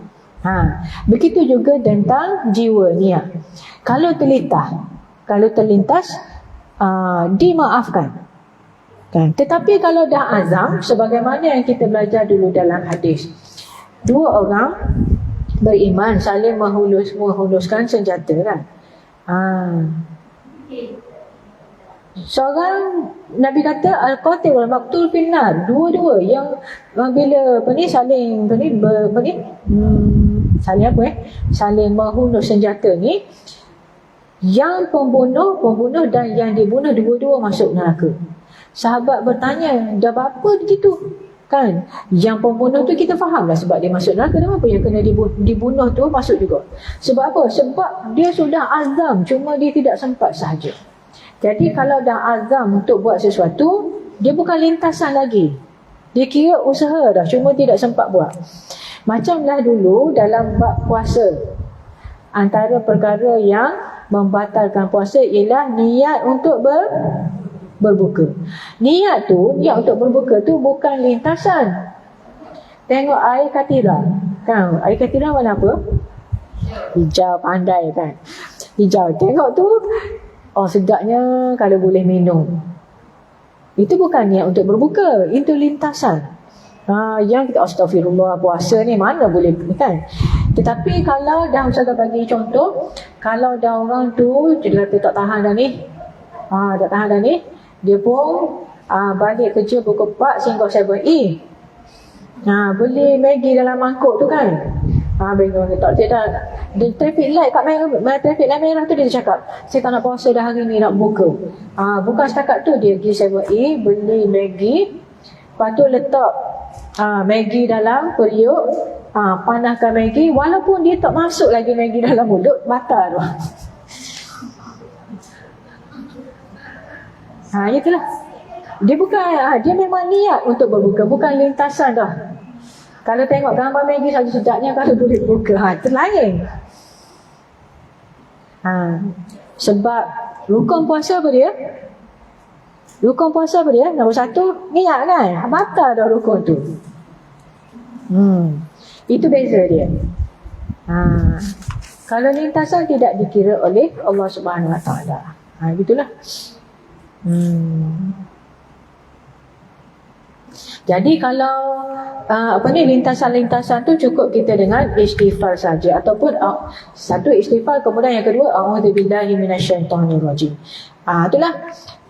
Begitu juga tentang jiwa niat. Kalau terlintas dimaafkan. Kan? Tetapi kalau dah azam, sebagaimana yang kita belajar dulu dalam hadis, dua orang beriman saling menghuluskan senjata kan. Seorang Nabi kata al-qatil wal maqtul finnar, dua-dua yang bila saling menghunus senjata ni, yang pembunuh dan yang dibunuh dua-dua masuk neraka. Sahabat bertanya, dah berapa begitu? Kan, yang pembunuh tu kita faham lah sebab dia masuk neraka. Kenapa yang kena dibunuh tu masuk juga? Sebab apa? Sebab dia sudah azam, cuma dia tidak sempat sahaja. Jadi kalau dah azam untuk buat sesuatu, dia bukan lintasan lagi. Dia kira usaha dah, cuma tidak sempat buat. Macamlah dulu dalam bab puasa, antara perkara yang membatalkan puasa ialah niat untuk berbuka. Niat untuk berbuka tu bukan lintasan. Tengok air katira. Kan, air katira warna apa? Hijau, pandai kan. Hijau. Tengok tu, sedapnya kalau boleh minum. Itu bukan niat untuk berbuka, itu lintasan. Yang kita astagfirullah, puasa ni mana boleh kan. Tetapi kalau dah Ustazah bagi contoh, kalau dah orang tu dia kata tak tahan dah ni. Tak tahan dah ni. Dia pun balik kerja pukul 4 sehingga 7. Beli Maggi dalam mangkuk tu kan. Bingung tak dah. Dia traffic light kat traffic light merah tu dia cakap, saya tak nak puasa dah hari ni, nak buka. Bukan setakat tu, dia pergi 7 beli Maggi. Lepas tu letak Maggi dalam periuk, panaskan Maggi, walaupun dia tak masuk lagi Maggi dalam mulut, batal tu. Itulah. Dia bukan, dia memang niat untuk berbuka, bukan lintasan dah. Kalau tengok gambar Maggi saja sedapnya, kalau boleh buka, itu lain. Sebab rukun puasa apa dia? Rukun puasa apa dia? Nombor 1, niat kan? Batal dah rukun tu. Itu beza dia. Kalau lintasan tidak dikira oleh Allah Subhanahu Wa Taala. Gitulah. Jadi kalau lintasan-lintasan tu cukup kita dengan istighfar saja, ataupun satu istighfar, kemudian yang kedua a'udzubillahi minasyaitonirrajim. Itulah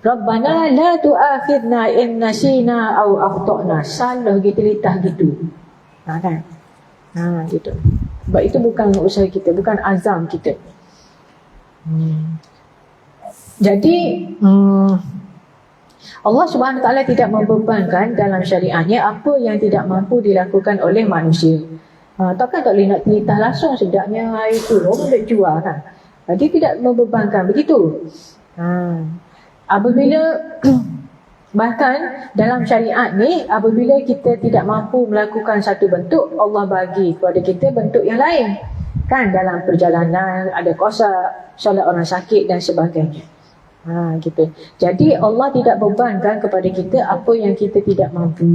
Rabbana la tu'akhidna in nasina aw akhtana. Salah kita litah gitu. Kan? Gitu. Sebab itu bukan usaha kita, bukan azam kita. Jadi Allah Subhanahu Wa Taala tidak membebankan dalam syariatnya apa yang tidak mampu dilakukan oleh manusia. Takkan tak boleh nak telitah langsung sedapnya air turun nak jual kan. Dia tidak membebankan begitu. Apabila bahkan dalam syariat ni, apabila kita tidak mampu melakukan satu bentuk, Allah bagi kepada kita bentuk yang lain. Kan, dalam perjalanan ada qasa, solat orang sakit dan sebagainya. Gitu. Jadi Allah tidak bebankan kepada kita apa yang kita tidak mampu.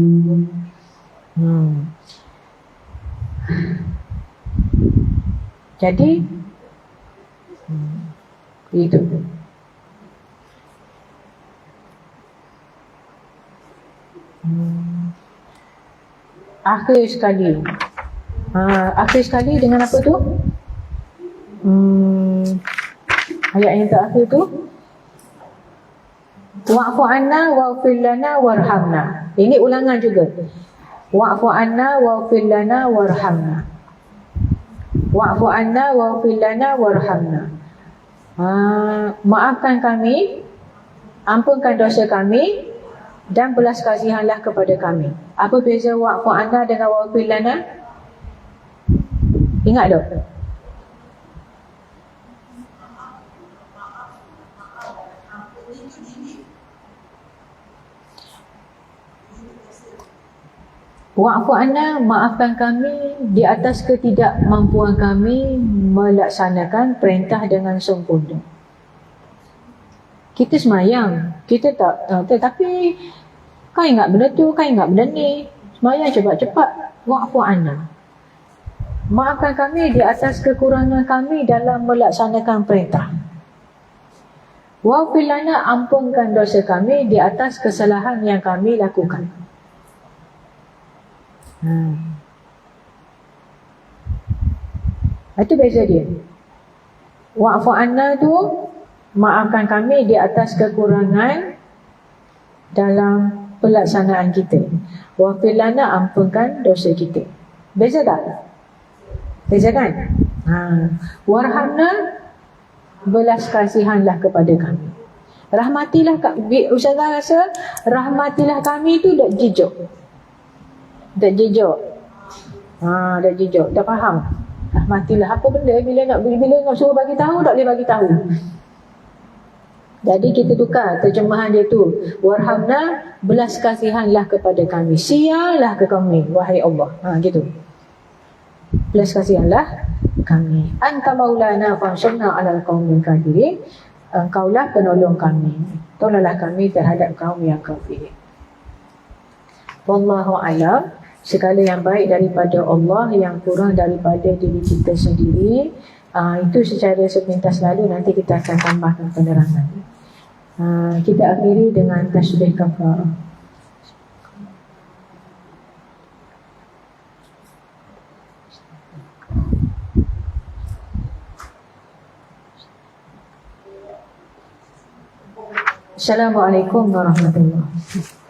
Jadi itu. Akhir sekali. Akhir sekali dengan apa tu? Ayat yang terakhir tu, wa'fu anna wa'fir lana warhamna. Ini ulangan juga. Wa'fu anna wa'fir lana warhamna. Wa'fu anna wa'fir lana warhamna. Maafkan kami, ampunkan dosa kami, dan belas kasihanlah kepada kami. Apa beza wa'fu anna dengan wa'fir lana? Ingat tak? Wa'fu anna, maafkan kami di atas ketidakmampuan kami melaksanakan perintah dengan sempurna. Kita semayang, kita tak tetapi kau ingat benda tu, kau ingat benda ni. Semayang cepat-cepat. Wa'fu anna. Maafkan kami di atas kekurangan kami dalam melaksanakan perintah. Wa'fir lana, ampunkan dosa kami di atas kesalahan yang kami lakukan. Itu beza dia. Wa'fu anna tu, maafkan kami di atas kekurangan dalam pelaksanaan kita. Wa'fir lana, ampunkan dosa kita. Beza tak? Beza kan? Warhamna, belas kasihanlah kepada kami. Rahmatilah, Ustazah rasa rahmatilah kami tu dak jejok. Dak jejok. Dak jejok. Dah faham. Rahmatilah apa benda bila nak suruh bagi tahu tak boleh bagi tahu. Jadi kita tukar terjemahan dia tu. Warhamna, belas kasihanlah kepada kami. Sialah ke kami wahai Allah. Gitu. Belas kasihanlah kami. Anta maulana fansurna 'alal qaumil kafirin. Engkaulah penolong kami. Tolonglah kami terhadap kaum yang kafir. Wallahu a'lam. Segala yang baik daripada Allah, yang kurang daripada diri kita sendiri. Itu secara sepintas lalu, nanti kita akan tambahkan penerangan. Kita akhiri dengan tasbih kafarah. Assalamualaikum warahmatullahi wabarakatuh.